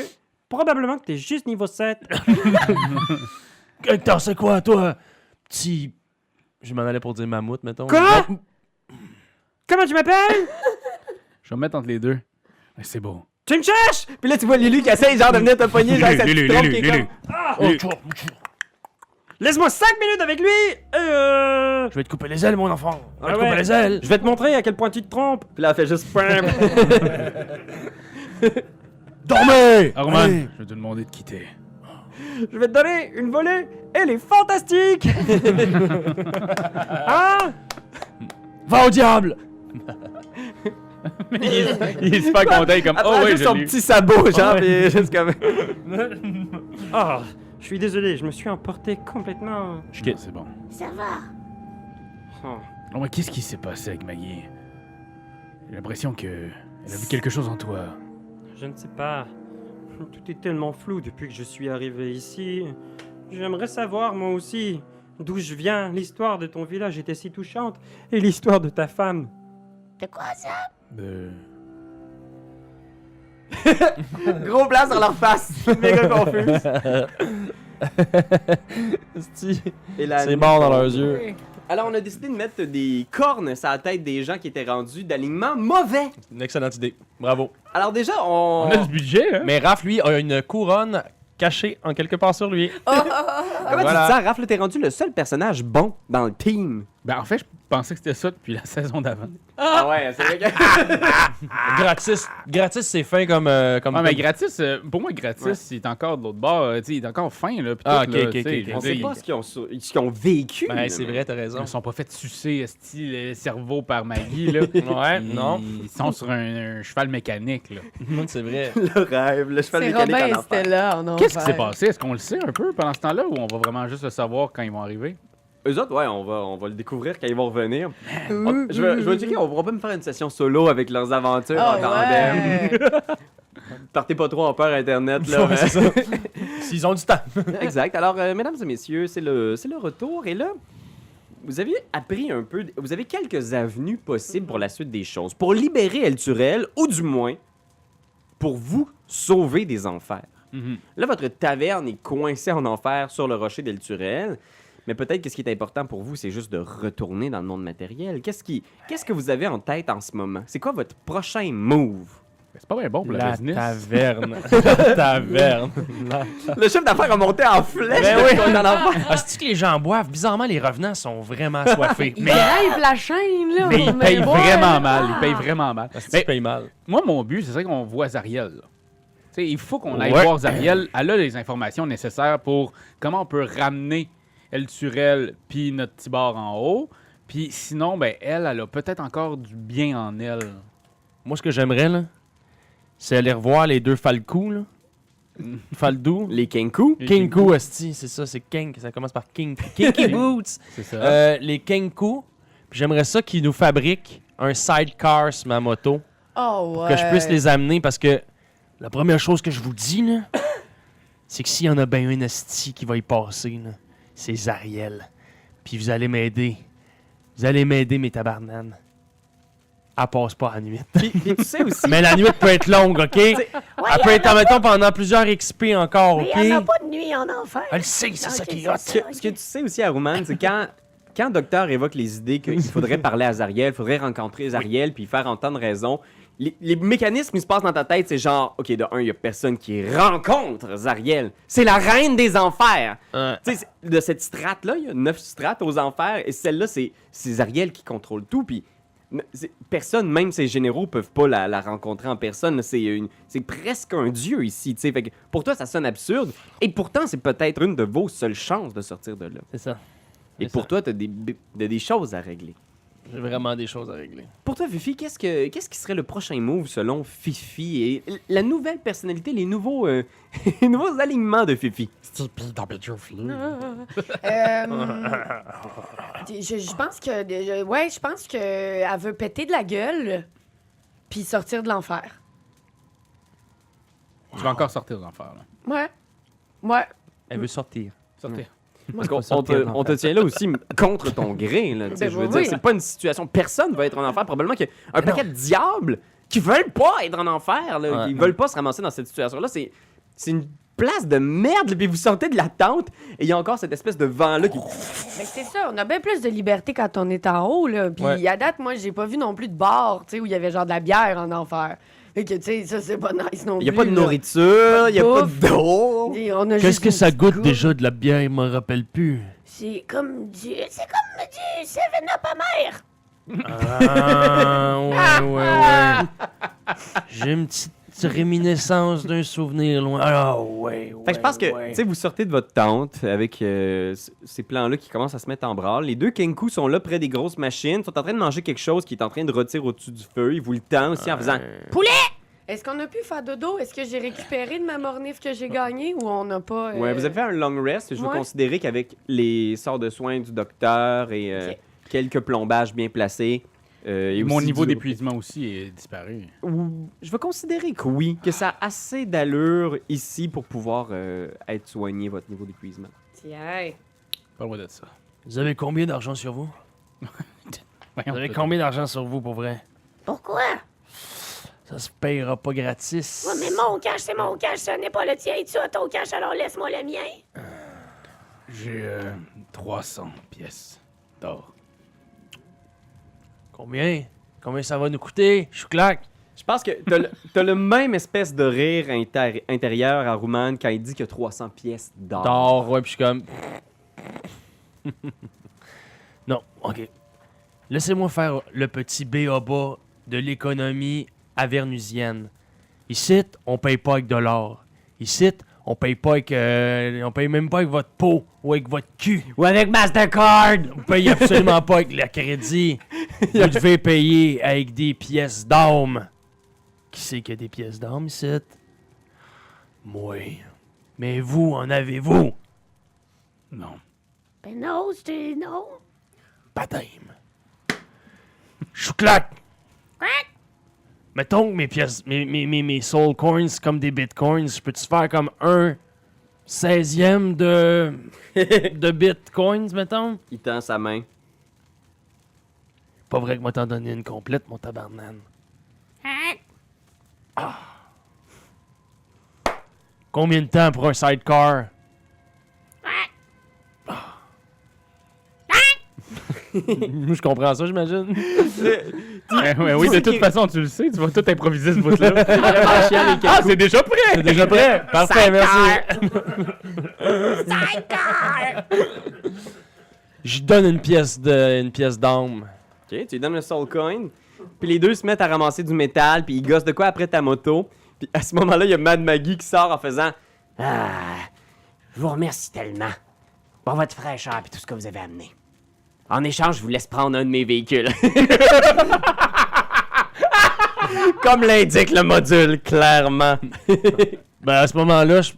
probablement que t'es juste niveau 7. Attends, c'est quoi, toi? Petit... Je m'en allais pour dire mammouth, mettons. Quoi? Comment tu m'appelles? Je vais me mettre entre les deux. Mais c'est beau. Tu me cherches? Puis là, tu vois Lulu qui essaie genre de venir te pogner, genre avec sa petite trompe qui est comme... Laisse-moi 5 minutes avec lui! Je vais te couper les ailes, mon enfant. Je vais te couper les ailes. Je vais te montrer à quel point tu te trompes. Puis là, elle fait juste... Dormez! Aruman, Allez. je vais te demander de quitter. Je vais te donner une volée. Elle est fantastique! Ah! Va au diable! il est super content, il est comme, Elle oh prend ouais, juste je son l'ai eu. petit sabot, genre, pis juste comme... Ah, je suis désolé, je me suis emporté complètement. Je quitte, c'est bon. Ça va. Oh. Oh, mais qu'est-ce qui s'est passé avec Maggie? J'ai l'impression que elle a vu quelque chose en toi. Je ne sais pas. Tout est tellement flou depuis que je suis arrivé ici. J'aimerais savoir, moi aussi, d'où je viens. L'histoire de ton village était si touchante. Et l'histoire de ta femme. De quoi ça? Gros plan sur leur face. Méga confuse. Et la C'est nuit mort dans tombe. leurs yeux. Alors, on a décidé de mettre des cornes sur la tête des gens qui étaient rendus d'alignement mauvais. Une excellente idée. Bravo. Alors déjà, On a du budget, hein? Mais Raph, lui, a une couronne cachée en quelque part sur lui. Comment Voilà. tu te sens, Raph? Là, t'es rendu le seul personnage bon dans le team. Ben, en fait, je pensais que c'était ça depuis la saison d'avant. Ah ouais, c'est vrai que... Gratis, c'est fin comme. Ah, mais gratis, pour moi, gratis, il est encore de l'autre bord. Tu sais, il est encore fin, là. Pis Ah, tout, ok, là, ok, tu sais, ok. je On veux sait dire, pas ce qu'ils ont vécu. Ben, là, c'est mais- vrai, t'as raison. Ils ne sont pas fait sucer, esti, le cerveau par Maggie, là. Ouais, non. Ils sont sur un cheval mécanique, là. C'est vrai. Le rêve, le cheval C'est mécanique Robin en et enfer. Stella en Qu'est-ce qui s'est enfer. passé? Est-ce qu'on le sait un peu pendant ce temps-là ou on va vraiment juste le savoir quand ils vont arriver? Eux autres, ouais, on va le découvrir quand ils vont revenir. Je vais checker, on va même faire une session solo avec leurs aventures en Oh, tandem. ouais. Partez pas trop en peur Internet, là. Ouais, c'est ça. S'ils ont du temps. Exact. Alors, mesdames et messieurs, c'est le retour. Et là, vous avez appris un peu... Vous avez quelques avenues possibles pour la suite des choses. Pour libérer El Turel, ou du moins, pour vous sauver des enfers. Là, votre taverne est coincée en enfer sur le rocher d'El Turel. Mais peut-être que ce qui est important pour vous, c'est juste de retourner dans le monde matériel. Qu'est-ce que vous avez en tête en ce moment? C'est quoi votre prochain move? C'est pas bien bon pour la La business. taverne. La taverne. Le chef d'affaires a monté en flèche Ben depuis oui. qu'on est en enfer. Ah, c'est-tu que les gens boivent? Bizarrement, les revenants sont vraiment soifés. Il grimpe la chaîne, là. Mais ils on payent est boire. vraiment mal. Ils payent vraiment mal. Parce que Mais tu payes mal. moi, mon but, c'est ça qu'on voit Zariel. Là. Tu sais, il faut qu'on aille Ouais. voir Zariel. Elle a les informations nécessaires pour comment on peut ramener El Turel puis notre petit bar en haut. Puis sinon, ben elle a peut-être encore du bien en elle. Moi, ce que j'aimerais, là, c'est aller revoir les deux Falcou, là. Faldou. Les Kenku. Kinku, esti, c'est ça, c'est King, ça commence par King. Kinky Boots. C'est ça. Les Kenku. Puis j'aimerais ça qu'ils nous fabriquent un sidecar sur ma moto. Oh, ouais. Que je puisse les amener parce que la première chose que je vous dis, là, c'est que s'il y en a bien un esti qui va y passer, là, c'est Zariel. Puis vous allez m'aider. Vous allez m'aider, mes tabarnanes. Elle passe pas à la nuit. Puis tu sais aussi... Mais la nuit peut être longue, OK? Elle peut être, mettons, pendant plusieurs XP encore, Mais OK? il n'y en a pas de nuit en enfer. Elle le sait, c'est ça Ok, qui est c'est hot. ça. Ce que tu sais aussi, Aruman, c'est quand Docteur évoque les idées qu'il faudrait parler à Zariel, il faudrait rencontrer Zariel puis faire entendre raison, les mécanismes qui se passent dans ta tête, c'est genre, OK, de un, il y a personne qui rencontre Zariel. C'est la reine des enfers. Tu sais, de cette strate-là, il y a 9 strates aux enfers, et celle-là, c'est Zariel qui contrôle tout, puis personne, même ses généraux, peuvent pas la rencontrer en personne. C'est presque un dieu ici, tu sais. Fait que pour toi, ça sonne absurde, et pourtant, c'est peut-être une de vos seules chances de sortir de là. C'est ça. Et C'est pour ça. toi, t'as des choses à régler. J'ai vraiment des choses à régler. Pour toi, Fifi, qu'est-ce qui serait le prochain move selon Fifi et la nouvelle personnalité, les nouveaux, les nouveaux alignements de Fifi? Je pense que... Ouais, je pense qu'elle veut péter de la gueule puis sortir de l'enfer. Tu vas encore sortir de l'enfer, là. Ouais. Ouais. Elle veut sortir. Sortir. Parce qu'on on te tient là aussi contre ton gré. Là, tu sais, Ben je veux oui. dire, c'est pas une situation. Personne va être en enfer. Probablement qu'il y a un paquet de diables qui veulent pas être en enfer. Là, Ouais. qui veulent pas se ramasser dans cette situation-là. C'est une place de merde, là, puis vous sortez de la tente, et il y a encore cette espèce de vent-là qui... Mais c'est ça, on a bien plus de liberté quand on est en haut, là. Puis Ouais. à date, moi, j'ai pas vu non plus de bar, tu sais, où il y avait genre de la bière en enfer. Fait que, tu sais, ça, c'est pas nice non plus. Il y a pas de là. nourriture, il y a pas Bouffe. d'eau. Et on a Qu'est-ce juste que une ça petite goûte coupe. déjà de la bière, il me rappelle plus. C'est comme du 7-Up amer. Ah, ouais. J'ai une petite réminiscence d'un souvenir loin. Ah, ouais. Fait que je pense que, tu sais, vous sortez de votre tente avec ces plans-là qui commencent à se mettre en branle. Les deux Kenku sont là près des grosses machines, sont en train de manger quelque chose qui est en train de rôtir au-dessus du feu. Ils vous le tendent aussi en faisant poulet! Est-ce qu'on a pu faire dodo? Est-ce que j'ai récupéré de ma mornif que j'ai gagnée ou on n'a pas... Ouais, vous avez fait un long rest. Je veux Ouais. considérer qu'avec les sorts de soins du docteur et Ok. quelques plombages bien placés. Et Mon aussi niveau du- d'épuisement aussi est disparu. Je vais considérer que oui, que ça a assez d'allure ici pour pouvoir être soigné, votre niveau d'épuisement. Tiens. Parle-moi de ça. Vous avez combien d'argent sur vous? Voyons, Vous avez plutôt. combien d'argent sur vous, pour vrai? Pourquoi? Ça se payera pas gratis. Ouais, mais mon cash, c'est mon cash, ce n'est pas le tien. Tu as ton cash, alors laisse-moi le mien. J'ai 300 pièces d'or. Combien? Combien ça va nous coûter? Chouclac? Je pense que t'as le même espèce de rire intérieur à Rouman quand il dit qu'il y a 300 pièces d'or. D'or, ouais, puis je suis comme... Non, ok. Laissez-moi faire le petit B.A.B.A. de l'économie avernusienne. Ici, on paye pas avec de l'or. Ici, on paye pas avec... on paye même pas avec votre peau ou avec votre cul. Ou avec Mastercard! Vous payez absolument pas avec le crédit. Vous devez payer avec des pièces d'âme. Qui c'est qui a des pièces d'âme ici? Moi. Mais vous, en avez-vous? Non. Ben non, c'est non. Baptême. Chouclac! Mettons que mes pièces, mes soul coins, c'est comme des bitcoins, je peux-tu faire comme 1/16e de bitcoins, mettons? Il tend sa main. Pas vrai que moi t'en donner une complète, mon tabarnane. Ah. Combien de temps pour un sidecar? Je comprends ça, j'imagine. Oui, de toute façon, tu le sais, tu vas tout improviser ce bout-là. Ah, c'est déjà prêt! C'est déjà prêt? Parfait, merci. Sidecar! Je donne une pièce d'âme. Ok, tu lui donnes le soul coin. Puis les deux se mettent à ramasser du métal, puis ils gossent de quoi après ta moto. Puis à ce moment-là, il y a Mad Maggie qui sort en faisant Ah, je vous remercie tellement pour votre fraîcheur et tout ce que vous avez amené. en échange, je vous laisse prendre un de mes véhicules. Comme l'indique le module, clairement. Ben à ce moment-là, je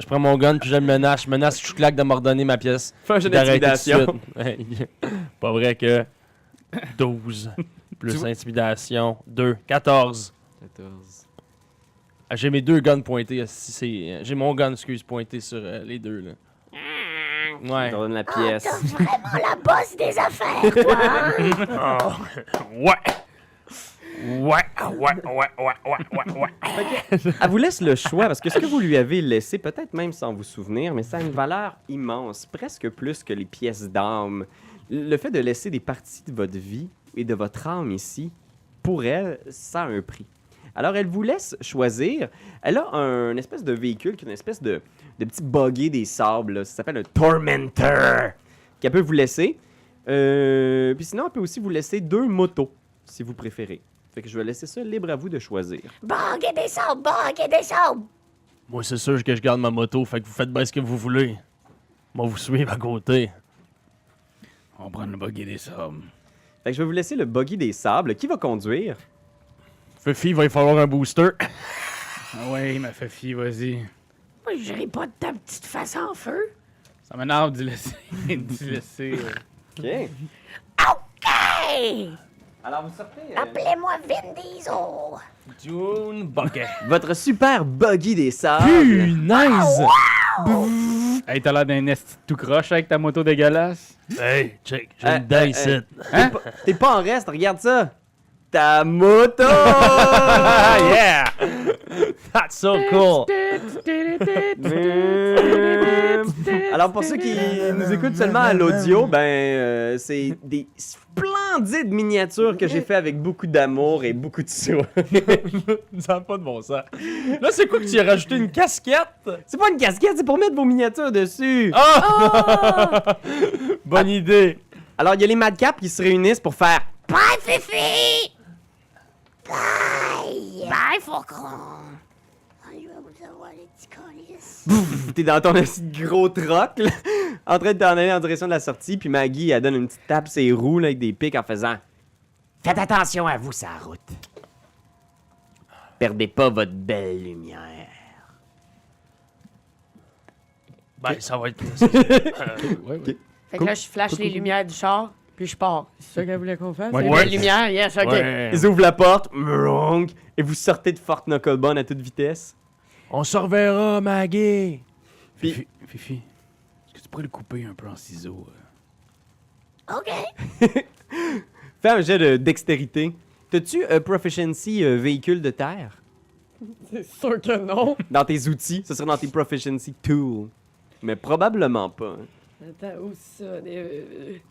prends mon gun puis je le menace. Je menace Chouclac de m'ordonner ma pièce. Fais un jeu D'arrêter tout de d'intimidation. suite. Pas vrai que 12 plus intimidation 2, 14. 14. Ah, j'ai mes deux guns pointés. J'ai mon gun, excuse, pointé sur les deux là. Je Ouais. te redonne la Ah, pièce. t'as vraiment la bosse des affaires, toi, hein? Ouais. Elle vous laisse le choix parce que ce que vous lui avez laissé, peut-être même sans vous souvenir, mais ça a une valeur immense, presque plus que les pièces d'âme. Le fait de laisser des parties de votre vie et de votre âme ici, pour elle, ça a un prix. Alors, elle vous laisse choisir. Elle a un espèce de véhicule qui est une espèce de petit buggy des sables. Là. Ça s'appelle un Tormentor. Qu'elle peut vous laisser. Puis sinon, elle peut aussi vous laisser 2 motos, si vous préférez. Fait que je vais laisser ça libre à vous de choisir. Bug et des sables, bug et des sables. Moi, c'est sûr que je garde ma moto, fait que vous faites bien ce que vous voulez. Moi, vous suivez à côté. On va prendre le buggy des sables. Fait que je vais vous laisser le buggy des sables. Qui va conduire? Fifi, il va y falloir un booster. Ah oui, ma Fifi, vas-y. Moi, je dirais pas de ta petite face en feu. Ça m'énerve d'y laisser. d'y laisser OK. Hey! Alors, vous sortez Appelez-moi Vin Diesel. Dune Bucket. votre super buggy des sables. Nice! Hey, t'as l'air d'un esti tout croche avec ta moto dégueulasse. Hey, check, j'ai une dent ici. Hein? T'es pas en reste, regarde ça. Ta moto! Ah, yeah! That's so cool! Alors, pour ceux qui nous écoutent seulement à l'audio, c'est des splendides miniatures que j'ai fait avec beaucoup d'amour et beaucoup de soin. Ça n'a pas de bon sens. Là, c'est quoi que tu as rajouté une casquette? C'est pas une casquette, c'est pour mettre vos miniatures dessus. Ah! Bonne idée. Alors, il y a les madcaps qui se réunissent pour faire Bye, Fifi! Bye! Bye, Faucon! Je vais vous avoir les petits colis. T'es dans ton petit gros troc, là, en train de t'en aller en direction de la sortie, puis Maggie, elle donne une petite tape ses roues là, avec des pics en faisant « Faites attention à vous, sa route. Perdez pas votre belle lumière. Ben, ça va être... Ouais. Fait que là, je flash les lumières du char, puis je pars. C'est ça qu'elle voulait qu'on fasse? Ouais. C'est Ouais. les lumières, yes, OK. Ouais. Ils ouvrent la porte, mrong, et vous sortez de Fort Knucklebone à toute vitesse. On se reverra, Maggie. Puis, Fifi, est-ce que tu pourrais le couper un peu en ciseaux? OK. fais un jet de dextérité. T'as-tu Proficiency véhicule de terre? C'est sûr que non. Dans tes outils, ce serait dans tes Proficiency Tools. Mais probablement pas. hein. Attends, où ça? Tu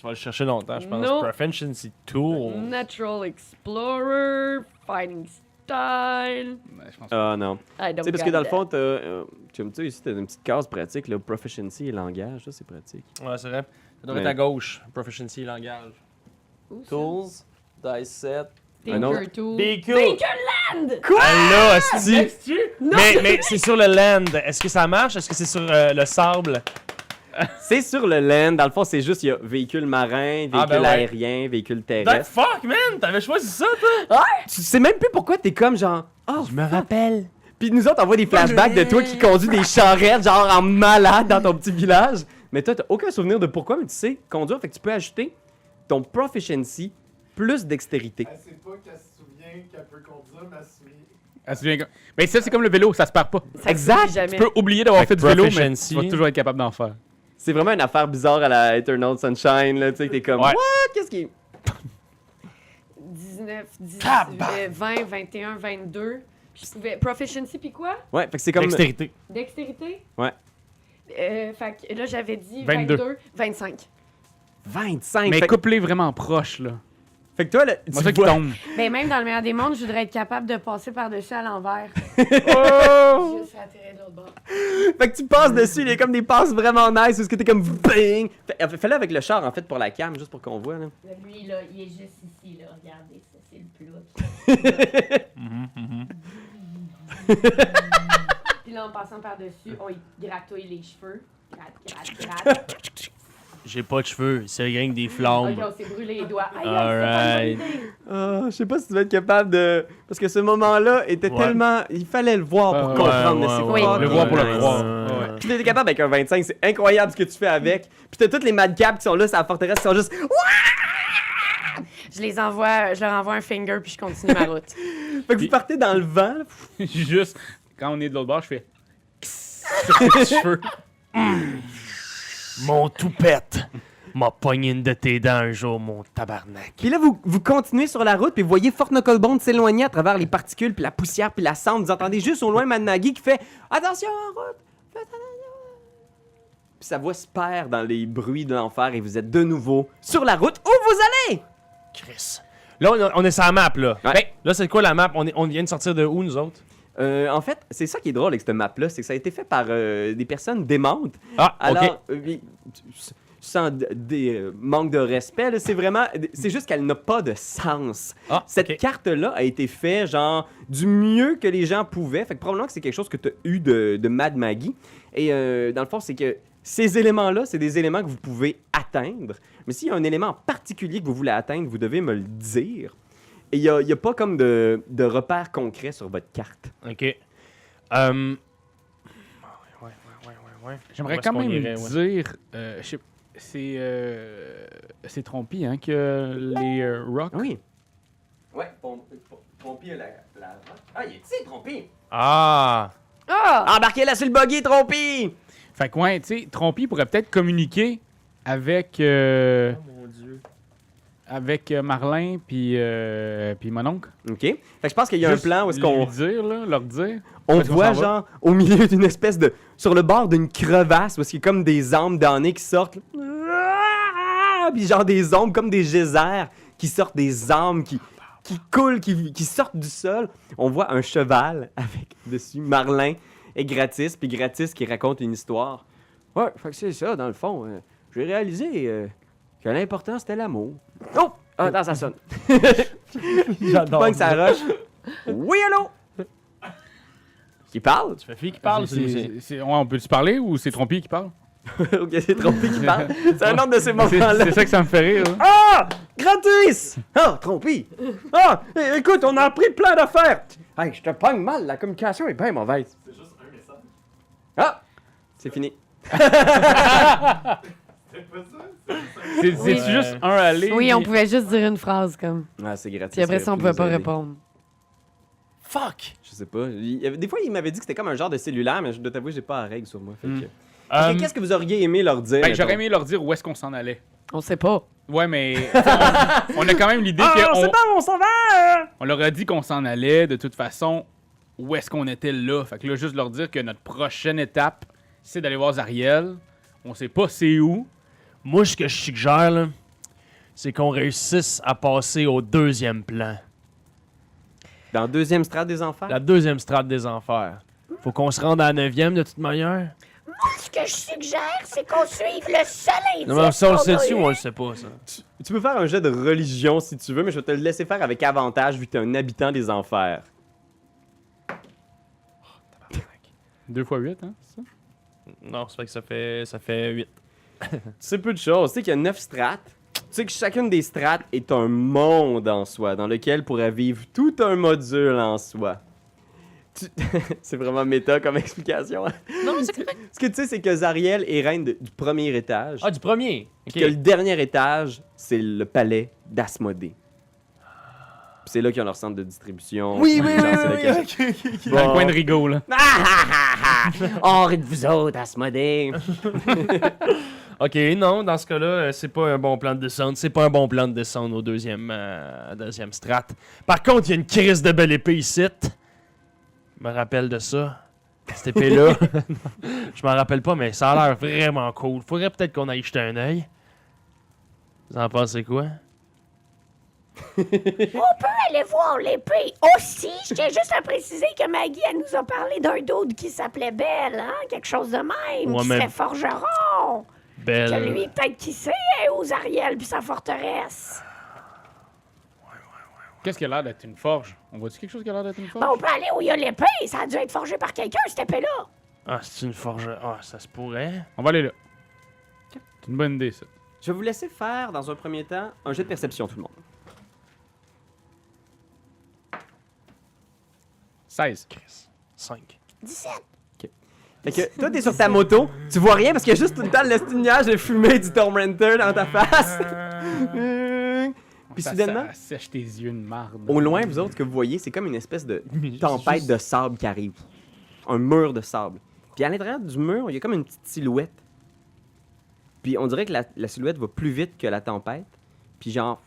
vas le chercher longtemps, je pense. Non. Proficiency Tool. Natural Explorer, Fighting Style. Je pense Ah non. I Tu don't sais, parce que dans le got fond, tu sais, ici, t'as une petite case pratique, là, Proficiency et langage, ça, c'est pratique. Ouais, c'est vrai. Ça doit être Ouais. à gauche. Proficiency langage. that. Où ça? Tools, dice set. Un autre. Tinker Tool. Véhicule. Land! Allô, asti. Non! Mais c'est sur le land. Est-ce que ça marche? Est-ce que c'est sur le sable? C'est sur le land. Dans le fond, c'est juste, il y a véhicule marin, véhicule ben ouais. aérien, véhicule That terrestre. fuck, man! T'avais choisi ça, toi? Tu sais même plus pourquoi t'es comme genre, oh, Je me rappelle. Puis nous autres, on voit des flashbacks de toi qui conduis des charrettes, genre en malade dans ton petit village. Mais toi, t'as aucun souvenir de pourquoi, mais tu sais conduire, fait que tu peux ajouter ton proficiency plus dextérité. Elle sait pas qu'elle se souvient qu'elle peut conduire, mais elle se souvient. Elle se souvient que- Mais ça, c'est comme le vélo, ça se perd pas. Ça Exact. suffit jamais. Tu peux oublier d'avoir Fait fait que du vélo, mais proficiency. tu vas toujours être capable d'en faire. C'est vraiment une affaire bizarre à la Eternal Sunshine, là, tu sais, que t'es comme, Ouais. what? Qu'est-ce qui est... 19, 18, Tabarnak. 20, 21, 22. Je pouvais... Proficiency, puis quoi? Ouais, fait que c'est comme... Dextérité. Dextérité? Ouais. Fait que là, j'avais dit 22. 22, 25. 25. Mais fait, couplé vraiment proche, là. fait que toi, là, C'est ça qui vois... tombe. Mais même dans le meilleur des mondes, je voudrais être capable de passer par-dessus à l'envers. Oh! Juste atterrir de l'autre bord. Fait que tu passes dessus, il y a comme des passes vraiment nice, parce que t'es comme bing! Fais-le avec le char, en fait, pour la cam, juste pour qu'on voit, là. Là, lui, là, il est juste ici, là. Regardez, ça, c'est le plot. Puis là, en passant par-dessus, on y gratouille les cheveux. Gratte. J'ai pas de cheveux, c'est rien que des Ok, flammes. on s'est brûlé les doigts. Aïe, Alright. c'est pas une bonne idée. Ah, je sais pas si tu vas être capable de... Parce que ce moment-là était Ouais. tellement... Il fallait le voir pour Ouais, comprendre, mais ouais, c'est ouais, fucking Le voir pour le nice. croire. Ouais. Ouais. Puis t'es capable avec un 25, c'est incroyable ce que tu fais avec. Puis t'as tous les madcaps qui sont là, c'est la forteresse, qui sont juste... Je leur envoie un finger puis je continue ma route. Fait que vous partez dans le vent, là. Juste, quand on est de l'autre bord, je fais... sur tes cheveux. Mon toupette m'a pogné une de tes dents un jour, mon tabarnak. Puis là, vous continuez sur la route, puis vous voyez Fort Knucklebone s'éloigner à travers les particules, puis la poussière, puis la cendre. Vous entendez juste au loin Mad Maggie qui fait « Attention en route! Faites attention! » Puis sa voix se perd dans les bruits de l'enfer, et vous êtes de nouveau sur la route où vous allez! Chris. Là, on est sur la map, là. Ouais. Ben, là, c'est quoi la map? On vient de sortir de où, nous autres? En fait, c'est ça qui est drôle avec cette map-là, c'est que ça a été fait par des personnes démentes. Ah, Alors, OK. sans des manque de respect, là, c'est vraiment... C'est juste qu'elle n'a pas de sens. Ah, Cette OK. carte-là a été faite, genre, du mieux que les gens pouvaient. Fait que probablement que c'est quelque chose que tu as eu de Mad Maggie. Et dans le fond, c'est que ces éléments-là, c'est des éléments que vous pouvez atteindre. Mais s'il y a un élément en particulier que vous voulez atteindre, vous devez me le dire. Et il n'y a pas comme de repère concret sur votre carte. OK. Ouais. J'aimerais Où est-ce quand qu'on même irait, ouais? dire... c'est Trompy, hein, que les rocks... Oui. Ouais, Trompy a la... Ah, il est ici, Trompy! Ah! Ah! Embarquez-la sur le buggy, Trompy! Fait que, ouais, tu sais, Trompy pourrait peut-être communiquer avec... mon Dieu. avec Marlin puis mon oncle. OK? Fait que je pense qu'il y a un Juste plan où est-ce qu'on leur dire. on Parce qu'on voit, s'en va. genre, au milieu d'une espèce de... Sur le bord d'une crevasse, où est-ce qu'il y a comme des âmes damnées qui sortent. Puis genre des ombres comme des geysers qui sortent des âmes qui coulent, qui sortent du sol. On voit un cheval avec dessus Marlin et Gratis, puis Gratis qui raconte une histoire. Ouais, fait que c'est ça, dans le fond. J'ai réalisé que l'important, c'était l'amour. Oh! Attends, ça sonne. J'adore. Pogne sa roche. Oui, allô? Qui parle? Tu fais fille qui parle, Ouais, on peut-tu parler ou c'est Trompi qui parle? Ok, c'est Trompé qui parle. C'est un autre de ces moments-là. C'est ça que ça me fait rire. Là. Ah! Gratis! Ah, Trompé! Ah! Écoute, on a appris plein d'affaires! Hey, je te pogne mal, la communication est bien mauvaise. C'est juste un message. Ah! C'est fini. C'est pas ça? C'est juste un aller. Oui, on puis- pouvait juste dire une phrase comme. Ah, c'est gratis. Puis après ça, on pouvait pas répondre. Fuck! Je sais pas. Des fois, il m'avait dit que c'était comme un genre de cellulaire, mais je dois t'avouer, j'ai pas la règle sur moi. Fait que... Ok, qu'est-ce que vous auriez aimé leur dire? Ben, j'aurais mettons? aimé leur dire où est-ce qu'on s'en allait. On sait pas. Ouais, mais on a quand même l'idée Ah, on qu'on sait pas où on s'en va! on leur a dit qu'on s'en allait. De toute façon, où est-ce qu'on était là? Fait que là, juste leur dire que notre prochaine étape, c'est d'aller voir Zariel. On sait pas c'est où. Moi, ce que je suggère, là, c'est qu'on réussisse à passer au deuxième plan. Dans le deuxième strate des enfers? La deuxième strate des enfers. Faut qu'on se rende à la 9e de toute manière. Ce que je suggère, c'est qu'on suive le seul indice. Non, mais ça, on le qu'on sait a dessus eu. ou on le sait pas, ça? Tu peux faire un jet de religion si tu veux, mais je vais te le laisser faire avec avantage vu que t'es un habitant des enfers. 2 x 8, hein? c'est ça? Non, c'est que ça fait 8. Tu sais peu de choses. Tu sais qu'il y a 9 strates. Tu sais que chacune des strates est un monde en soi, dans lequel pourrait vivre tout un module en soi. C'est vraiment méta comme explication. Non, mais c'est correct. Ce que tu sais, c'est que Zariel est reine du premier étage. Ah, du premier. Ok. Que le dernier étage, c'est le palais d'Asmodée. Puis c'est là qu'ils ont leur centre de distribution. Oui, Puis oui, genre, oui, c'est là oui, que- ok. Dans le coin de Rigaud, là. Ah ah ah ah! Hors de vous autres, Asmodée! Ok, non, dans ce cas-là, c'est pas un bon plan de descente. C'est pas un bon plan de descendre au deuxième strat. Par contre, il y a une crise de belle épée ici. Je me rappelle de ça. Cette épée-là. Je m'en rappelle pas, mais ça a l'air vraiment cool. Faudrait peut-être qu'on aille jeter un œil. Vous en pensez quoi? On peut aller voir l'épée. Aussi, je tiens juste à préciser que Maggie, elle nous a parlé d'un dude qui s'appelait Belle, hein? Quelque chose de même, Ouais, qui mais- serait forgeron. Que Belle. lui, peut-être qui sait, aux Ariel puis sa forteresse. Qu'est-ce qui a l'air d'être une forge? On voit-tu quelque chose qui a l'air d'être une forge? Ben, on peut aller où il y a l'épée. Ça a dû être forgé par quelqu'un, cette épée-là. Ah, c'est une forge. Ah, ça se pourrait. On va aller là. C'est une bonne idée, ça. Je vais vous laisser faire, dans un premier temps, un jet de perception, tout le monde. 16. 5. 17. Fait que toi, t'es sur ta moto, tu vois rien parce qu'il y a juste tout le temps le nuage de fumée du Tormentor dans ta face. Puis Ça soudainement, sèche tes yeux de marde. au loin, vous autres, ce que vous voyez, c'est comme une espèce de tempête de sable qui arrive. Un mur de sable. Puis à l'intérieur du mur, il y a comme une petite silhouette. Puis on dirait que la silhouette va plus vite que la tempête. Puis genre,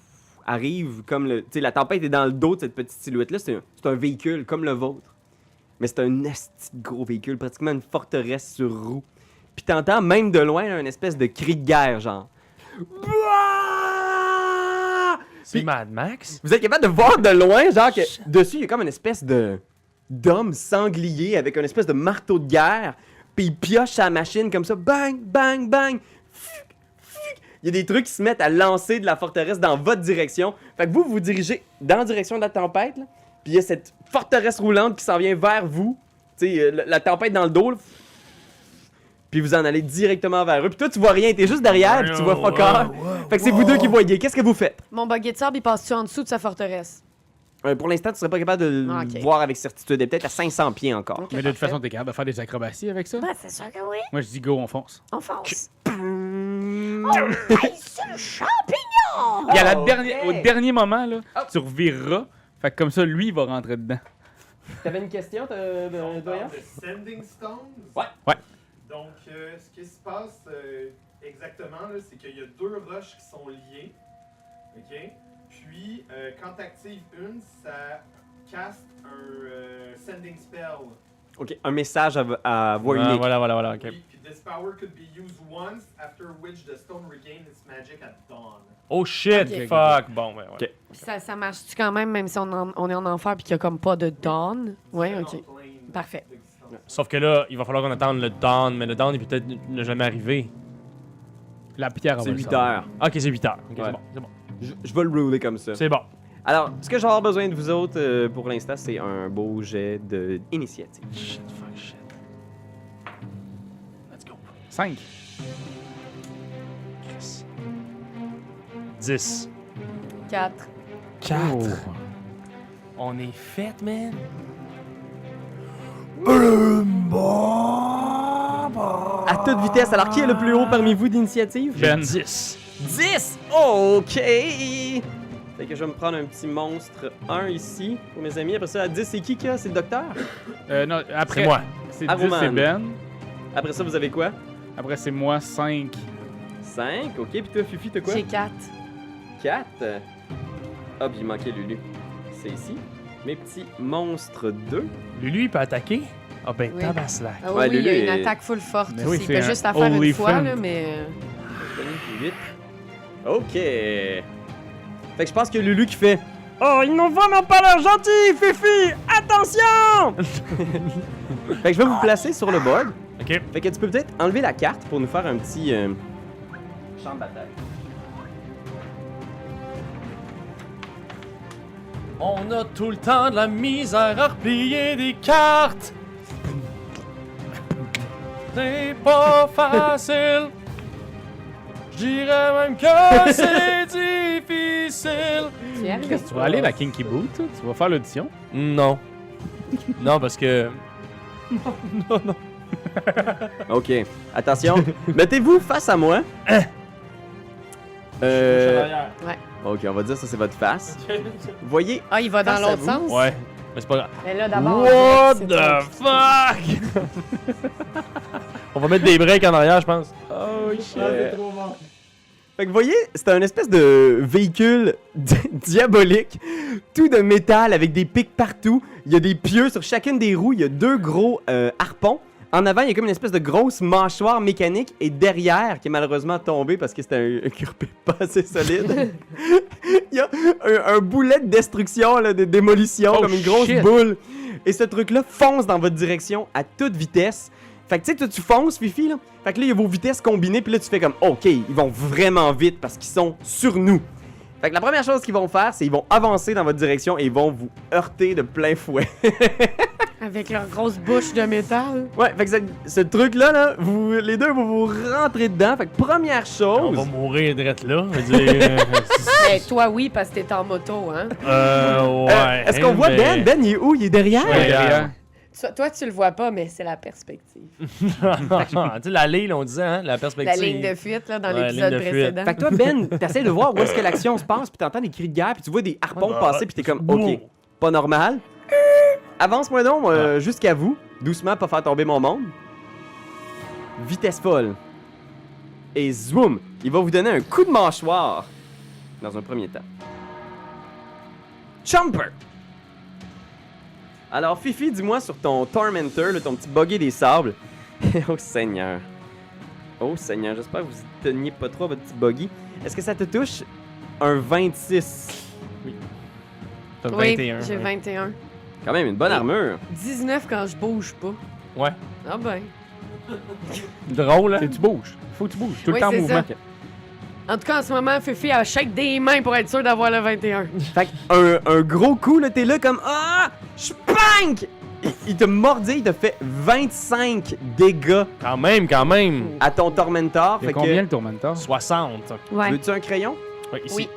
arrive comme le... Tu sais, la tempête est dans le dos de cette petite silhouette-là. C'est un véhicule comme le vôtre. Mais c'est un esti de gros véhicule, pratiquement une forteresse sur roue. Puis t'entends même de loin un espèce de cri de guerre, genre. C'est Puis- Mad Max? Vous êtes capable de voir de loin, genre que dessus, il y a comme une espèce d'homme sanglier avec une espèce de marteau de guerre. Puis il pioche sa machine comme ça. Bang, bang, bang. Fuc, fuc. Il y a des trucs qui se mettent à lancer de la forteresse dans votre direction. Fait que vous vous dirigez dans la direction de la tempête. Là. Puis il y a cette forteresse roulante qui s'en vient vers vous. Tu sais, la tempête dans le dos. Là. Puis vous en allez directement vers eux. Puis toi, tu vois rien. T'es juste derrière. Puis tu vois fuck all. Fait que c'est vous deux qui voyez. Qu'est-ce que vous faites? Mon buggy de sable, il passe-tu en dessous de sa forteresse? Pour l'instant, tu serais pas capable de le Ah, ok. voir avec certitude. Elle est peut-être à 500 pieds encore. Ok, Mais de toute parfait. façon, t'es capable de faire des acrobaties avec ça? Ben, c'est sûr que oui. Moi, je dis go, on fonce. On fonce. Hey, Hey, c'est le champignon! Il y a Oh, au dernier moment, là, tu revireras. Fait que comme ça, lui, il va rentrer dedans. T'avais une question, On Doyen? parle de Sending Stones. Ouais. Ouais. Donc, ce qui se passe exactement, là, c'est qu'il y a deux roches qui sont liées. Ok. Puis, quand t'actives une, ça caste un sending spell. Ok, un message à voix unique. Voilà, ok. Puis, this power could be used once, after which the stone regains its magic at dawn. Oh shit, Ok. fuck. Bon, ouais. Ok. Puis ça marche-tu quand même si on est en enfer puis qu'il y a comme pas de dawn? Ouais, C'est ok. en plane Parfait. d'existence. Sauf que là, il va falloir qu'on attende le dawn, mais le dawn, il peut peut-être ne jamais arriver. La pierre, on C'est va le 8 savoir. heures. Ok, c'est 8 heures. Ok, Ouais. c'est bon. Je vais le rouler comme ça. C'est bon. Alors, ce que je vais avoir besoin de vous autres pour l'instant, c'est un beau jet d'initiative. Shit, fuck, shit. Let's go. 5. 10. 4. 4. Oh. On est fait, man. À toute vitesse. Alors, qui est le plus haut parmi vous d'initiative? Ben. 10. 10! OK! Fait que je vais me prendre un petit monstre 1 ici pour mes amis. Après ça, à 10, c'est qui a? C'est le docteur? Non, après, C'est moi. C'est Ah, 10, c'est Roman. Ben. Après ça, vous avez quoi? Après, c'est moi, 5. 5, OK. Puis toi, Fifi, t'as quoi? J'ai 4. 4. Ah, puis il manquait Lulu. C'est ici. Mes petits monstres 2. Lui, il peut attaquer? Ah ben, Oui. tabaslac. Ah Ouais, oui, il y a Lulu une est- attaque full forte Mais aussi. oui, Il c'est fait un juste la faire une Holy fois, Fun. là, mais... 8. OK. Fait que je pense que Lulu qui fait... Oh, ils n'ont vraiment pas l'air gentils, Fifi! Attention! Fait que je vais vous placer sur le board. Ok. Fait que tu peux peut-être enlever la carte pour nous faire un petit champ de bataille. On a tout le temps de la misère à replier des cartes. C'est pas facile. Je dirais même que c'est difficile. Tu y arrives. Qu'est-ce que tu vas aller, la Kinky Boot? Tu vas faire l'audition? Non. Non, parce que... OK. Attention. Mettez-vous face à moi. OK, on va dire ça, c'est votre face. Voyez... Ah, il va dans Face à l'autre vous. sens? Ouais, mais c'est pas grave. Mais là, d'abord... What c'est the ton- fuck? On va mettre des breaks en arrière, je pense. Oh shit. Fait que vous voyez, c'est un espèce de véhicule diabolique, tout de métal avec des pics partout. Il y a des pieux sur chacune des roues. Il y a 2 gros harpons. En avant, il y a comme une espèce de grosse mâchoire mécanique. Et derrière, qui est malheureusement tombé parce que c'était un cuirpé pas assez solide, il y a un boulet de destruction, là, de démolition, Oh, comme une grosse shit. boule. Et ce truc-là fonce dans votre direction à toute vitesse. Fait que tu sais, toi, tu fonces, Fifi, là. Fait que là, il y a vos vitesses combinées, puis là, tu fais comme, OK, ils vont vraiment vite parce qu'ils sont sur nous. Fait que la première chose qu'ils vont faire, c'est qu'ils vont avancer dans votre direction et ils vont vous heurter de plein fouet. Avec leur grosse bouche de métal. Ouais, fait que ce truc-là, là, les deux, vous rentrez dedans. Fait que première On chose... va mourir direct là. Je veux dire, Mais toi, oui, parce que t'es en moto, hein? ouais. Est-ce qu'on voit mais- Ben? Ben, il est où? Il est derrière? Ouais. Derrière. Toi, tu le vois pas, mais c'est la perspective. Tu sais, l'allée, là, on disait, hein, la La perspective. ligne de fuite, là, dans Ouais, l'épisode ligne de fuite. précédent. Fait que toi, Ben, t'essaies de voir où est-ce que l'action se passe, puis t'entends des cris de guerre, puis tu vois des harpons passer, puis t'es comme, OK, pas normal. Avance-moi donc jusqu'à vous, doucement, pas faire tomber mon monde. Vitesse folle. Et zoom, il va vous donner un coup de mâchoire dans un premier temps. Jumper! Alors, Fifi, dis-moi sur ton Tormentor, là, ton petit buggy des sables. Oh Seigneur. Oh Seigneur, j'espère que vous y teniez pas trop à votre petit buggy. Est-ce que ça te touche un 26? T'as Oui, 21. j'ai ouais. 21. Quand même, une bonne armure. 19 quand je bouge pas. Ouais. Ah ben. Drôle, hein? Tu bouges. Faut que tu bouges. Tout Oui, le temps en c'est mouvement. ça. En tout cas, en ce moment, Fifi, elle shake des mains pour être sûre d'avoir le 21. Fait que un gros coup, là, t'es là comme ah, spank! Il te mordit, il te fait 25 dégâts Quand même, quand même. à ton Tormentor. Il y Fait a combien que, le Tormentor? 60. Ouais. veux-tu un crayon? Ouais, ici. Oui.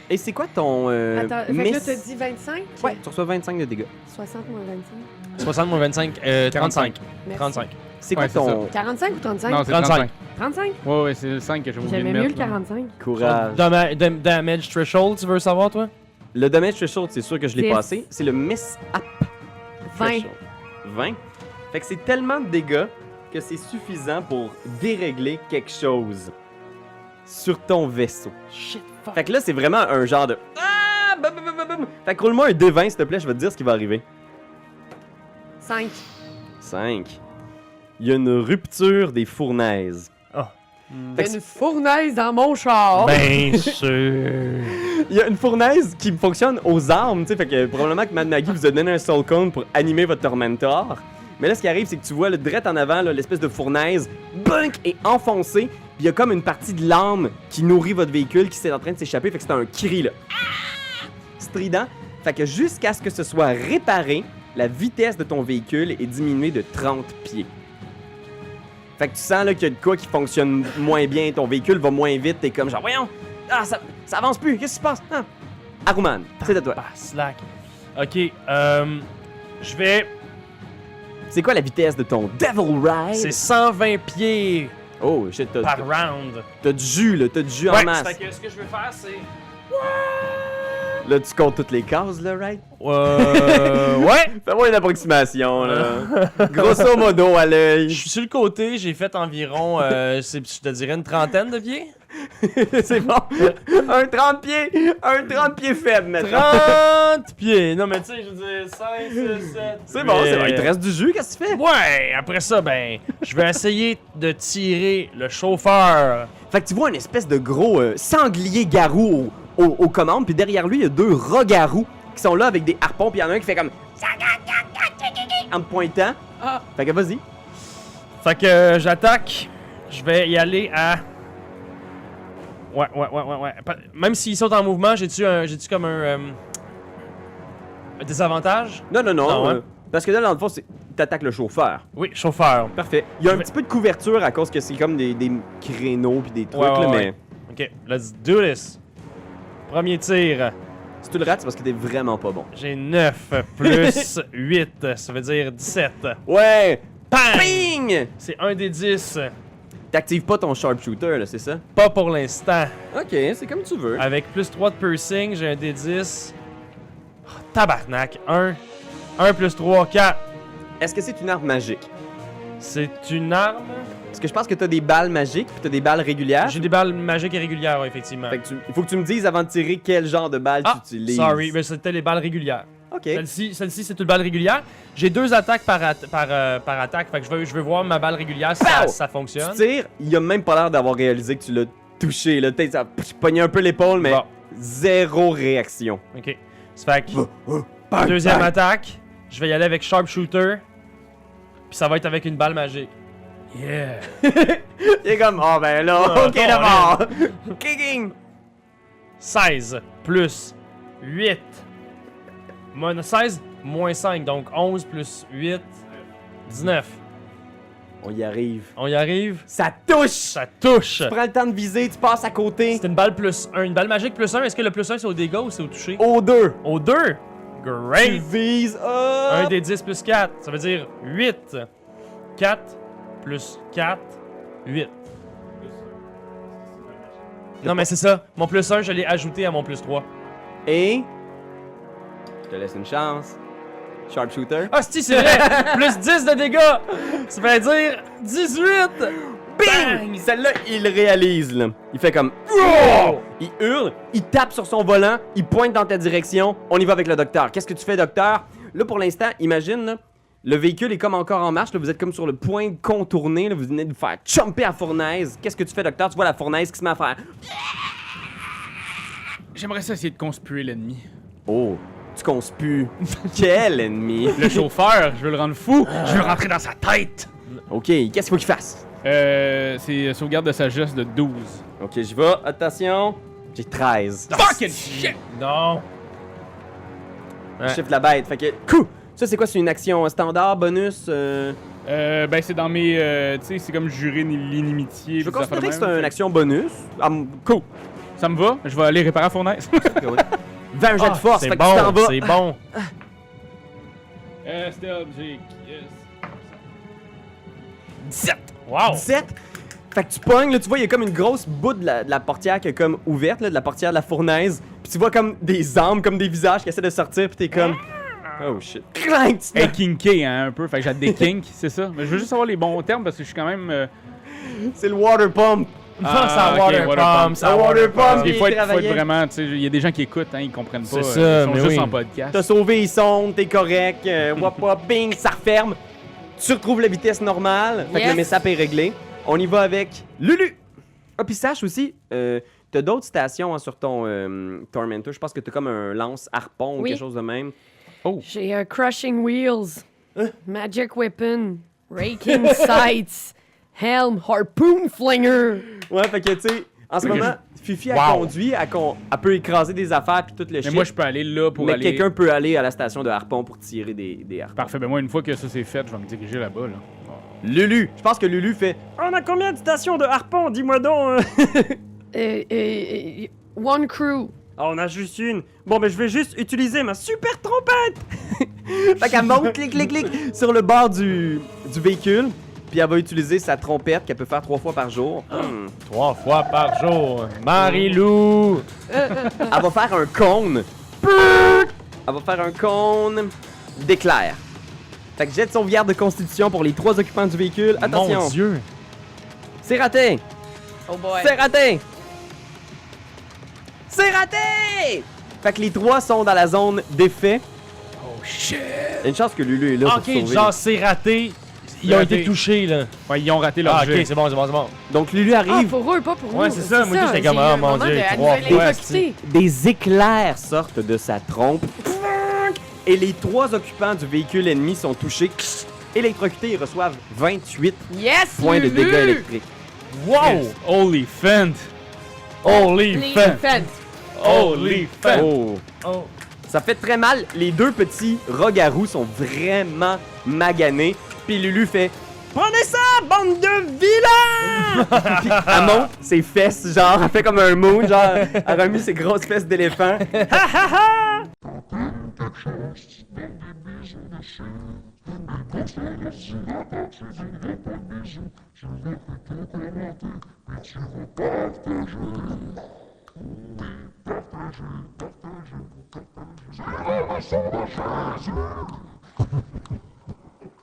Et c'est quoi ton Attends, fait que là, t'as dit 25? Ouais, tu reçois 25 de dégâts. 60 moins 25. 60 moins 25, 35. Merci. 35. C'est Ouais, quoi c'est ton 45 ou 35? Non, c'est 35. 35. 35? Ouais, ouais, c'est le 5 que j'ai oublié de J'aimais mieux mettre. le là. 45. courage? Damage threshold, tu veux savoir, toi? Le damage threshold, c'est sûr que je l'ai 10. passé. C'est le miss up 20. threshold. 20. Fait que c'est tellement de dégâts que c'est suffisant pour dérégler quelque chose. sur ton vaisseau. Shit, fuck. Fait que là, c'est vraiment un genre de... Ah! Fait que roule-moi un D20, s'il te plaît, je vais te dire ce qui va arriver. 5. 5. Il y a une rupture des fournaises. Fait que Une fournaise dans mon char. Bien sûr. il y a une fournaise qui fonctionne aux armes, tu sais, fait que probablement que Mad Maggie vous a donné un Soul Cone pour animer votre Tormentor. Mais là, ce qui arrive, c'est que tu vois le direct en avant, là, l'espèce de fournaise, bunk, est enfoncée, puis il y a comme une partie de l'âme qui nourrit votre véhicule qui est en train de s'échapper, fait que c'est un cri, là. Strident. Fait que jusqu'à ce que ce soit réparé, la vitesse de ton véhicule est diminuée de 30 pieds. Fait que tu sens là qu'il y a de quoi qui fonctionne moins bien, ton véhicule va moins vite, t'es comme genre, voyons, ah, ça avance plus, qu'est-ce qui se passe? Ah. Aruman, c'est à toi. Bah, slack. Ok, je vais... C'est quoi la vitesse de ton Devil Ride? C'est 120 pieds Oh, shit, par round. t'as du jus, là, t'as du jus en Ouais, masse. fait que ce que je vais faire, c'est... Là, tu comptes toutes les cases, là, right? Ouais. Fais-moi une approximation, là. Grosso modo, à Je l'œil. suis sur le côté, j'ai fait environ, je te dirais une trentaine de pieds. C'est bon. Un 30 pieds faible, maintenant. 30 pieds! Non, mais tu sais, je veux dire, 5, 6, 7. C'est bon, c'est bon. Il te reste du jus, qu'est-ce que tu fais? Ouais, après ça, ben, je vais essayer de tirer le chauffeur. Fait que tu vois une espèce de gros sanglier garou aux commandes, puis derrière lui, il y a 2 rats-garous qui sont là avec des harpons, puis il y en a un qui fait comme... en te pointant. Ah. Fait que vas-y. Fait que j'attaque. Je vais y aller à. Ouais. Même s'ils sont en mouvement, j'ai-tu comme un désavantage? Non. Non, hein? Parce que là, dans le fond, t'attaques le chauffeur. Oui, chauffeur. Parfait. Il y a un Je vais- petit peu de couverture à cause que c'est comme des créneaux puis des trucs, Ouais, là, ouais, mais... Ok, let's do this. Premier tir. Si tu le rates, c'est parce que t'es vraiment pas bon. J'ai 9 plus 8, ça veut dire 17. Ouais! Bang! Ping! C'est un des 10. T'actives pas ton sharpshooter, là, c'est ça? Pas pour l'instant. Ok, c'est comme tu veux. Avec plus 3 de piercing, j'ai un des 10. Oh, tabarnak. 1 plus 3, 4. Est-ce que c'est une arme magique? C'est une arme. Parce que je pense que t'as des balles magiques puis t'as des balles régulières. J'ai des balles magiques et régulières, ouais, effectivement. Fait que il faut que tu me dises avant de tirer quel genre de balles Ah, tu utilises. sorry, mais c'était les balles régulières. Ok. Celle-ci, c'est une balle régulière. J'ai 2 attaques par attaque, fait que je veux voir ma balle régulière si Pow! ça fonctionne. Tu tires, il a même pas l'air d'avoir réalisé que tu l'as touché. Là, peut-être ça a pogné un peu l'épaule, mais Bon. zéro réaction. Ok. Ça fait que deuxième attaque, je vais y aller avec Sharpshooter. Puis ça va être avec une balle magique. Yeah. Il est comme, oh ben là, Ah, ok d'abord. Kicking. 16 plus 8. 16 moins 5, donc 11 plus 8, 19. On y arrive. On y arrive. Ça touche. Ça touche. Tu prends le temps de viser, tu passes à côté. C'est une balle plus 1. Une balle magique plus 1. Est-ce que le plus 1 c'est au dégât ou c'est au toucher? Au 2. Au 2. Tu Great. vises. 1 des 10 plus 4. Ça veut dire 8. 4 plus 4, 8. Non, mais c'est ça. Mon plus 1, je l'ai ajouté à mon plus 3. Et. Je te laisse une chance. Sharpshooter. Ah, si, c'est vrai! Plus 10 de dégâts! Ça veut dire 18! Bing! Celle-là, il réalise, là. Il fait comme... Oh! Il hurle, il tape sur son volant, il pointe dans ta direction. On y va avec le docteur. Qu'est-ce que tu fais, docteur? Là, pour l'instant, imagine, là, le véhicule est comme encore en marche. Là, vous êtes comme sur le point de contourner. Là, vous venez de vous faire jumper à la fournaise. Qu'est-ce que tu fais, docteur? Tu vois la fournaise qui se met à faire... J'aimerais ça essayer de conspuer l'ennemi. Oh, tu conspues. Quel ennemi? Le chauffeur, je veux le rendre fou. Je veux rentrer dans sa tête. OK, qu'est-ce qu'il faut qu'il fasse? C'est sauvegarde de sagesse de 12. OK, j'y vais. Attention. J'ai 13. Fucking shit! Non! Je chiffre la bête. Fait que... Coup! Ça, c'est quoi? C'est une action standard, bonus? Ben c'est dans mes... tu sais, c'est comme jurer l'inimitié. Je veux puis des affaires considérer de que c'est même, une fait action bonus. Cool. Ça me va, je vais aller réparer la fournaise. 20 jets de force, C'est fait que tu t'en bon, vas. c'est bon. C'était object. Yes. 17. Wow! 17. Fait que tu pognes, là, tu vois, il y a comme une grosse bout de la portière qui est comme ouverte, là, de la portière de la fournaise. Puis tu vois comme des âmes, comme des visages qui essaient de sortir, puis t'es comme... Oh shit. Clank! tu te- Hey, kinké, hein, un peu. Fait que j'ai des kinks, c'est ça. Mais je veux juste savoir les bons termes parce que je suis quand même... C'est le water pump. ça ok, water water pump, pump. ça water water pump, pump. il Il faut être travaillait. vraiment, tu sais, il y a des gens qui écoutent, hein, ils comprennent pas. C'est ça, ils sont mais juste oui. en podcast. T'as sauvé les sondes, t'es correct, wop wop, bing, ça referme. Tu retrouves la vitesse normale, fait que Yes. le messap est réglé. On y va avec Lulu. Ah, puis sache aussi, t'as d'autres stations hein, sur ton Tormentor. Je pense que t'as comme un lance-harpon ou Oui. quelque chose de même. J'ai Crushing Wheels, Magic Weapon, Raking Sights, Helm, Harpoon Flinger. Ouais, fait que tu sais, en ce Ok, moment, Fifi, elle Wow. conduit, elle peut écraser des affaires puis tout le Mais shit. moi, je peux aller là pour mais aller. quelqu'un peut aller à la station de harpon pour tirer des harpons. Parfait, ben moi, une fois que ça c'est fait, je vais me diriger là-bas. Là. Lulu, je pense que Lulu fait On a combien de stations de harpon? Dis-moi donc. One Crew. Ah, on a juste une. Bon, mais je vais juste utiliser ma super trompette. Fait qu'elle monte, clic, clic, clic, sur le bord du véhicule, puis elle va utiliser sa trompette qu'elle peut faire 3 fois par jour. 3 fois par jour. Marie-Lou. Elle va faire un cône. Elle va faire un cône d'éclair. Fait que jette son sauvegarde de constitution pour les 3 occupants du véhicule. Attention, Mon Dieu. c'est raté. Oh boy. C'est raté. C'est raté! Fait que les 3 sont dans la zone d'effet. Oh shit! Il y a une chance que Lulu est là pour te Ok, sauver. genre c'est raté. Ils ont Raté. été touchés là. Ouais, ils ont raté leur Ah jet. ok, c'est bon, c'est bon, c'est bon. Donc Lulu Ah, arrive. pour eux, pas pour nous. Ouais, c'est ça. Moi, j'étais J'ai comme, eu ah, un mon moment Dieu, de- les elle trois nous a fois, électrocutés. Des éclairs sortent de sa trompe. Et les 3 occupants du véhicule ennemi sont touchés. Électrocutés et reçoivent 28 Yes, points de Lulu! dégâts électriques. Wow! Yes. Holy fent! Holy Les fan! fans. Holy fan! Oh. Oh. Ça fait très mal. Les 2 petits rogarous sont vraiment maganés. Puis Lulu fait Prenez ça, bande de vilains. Puis elle monte ses fesses, genre, elle fait comme un moon, genre, elle a remis ses grosses fesses d'éléphant.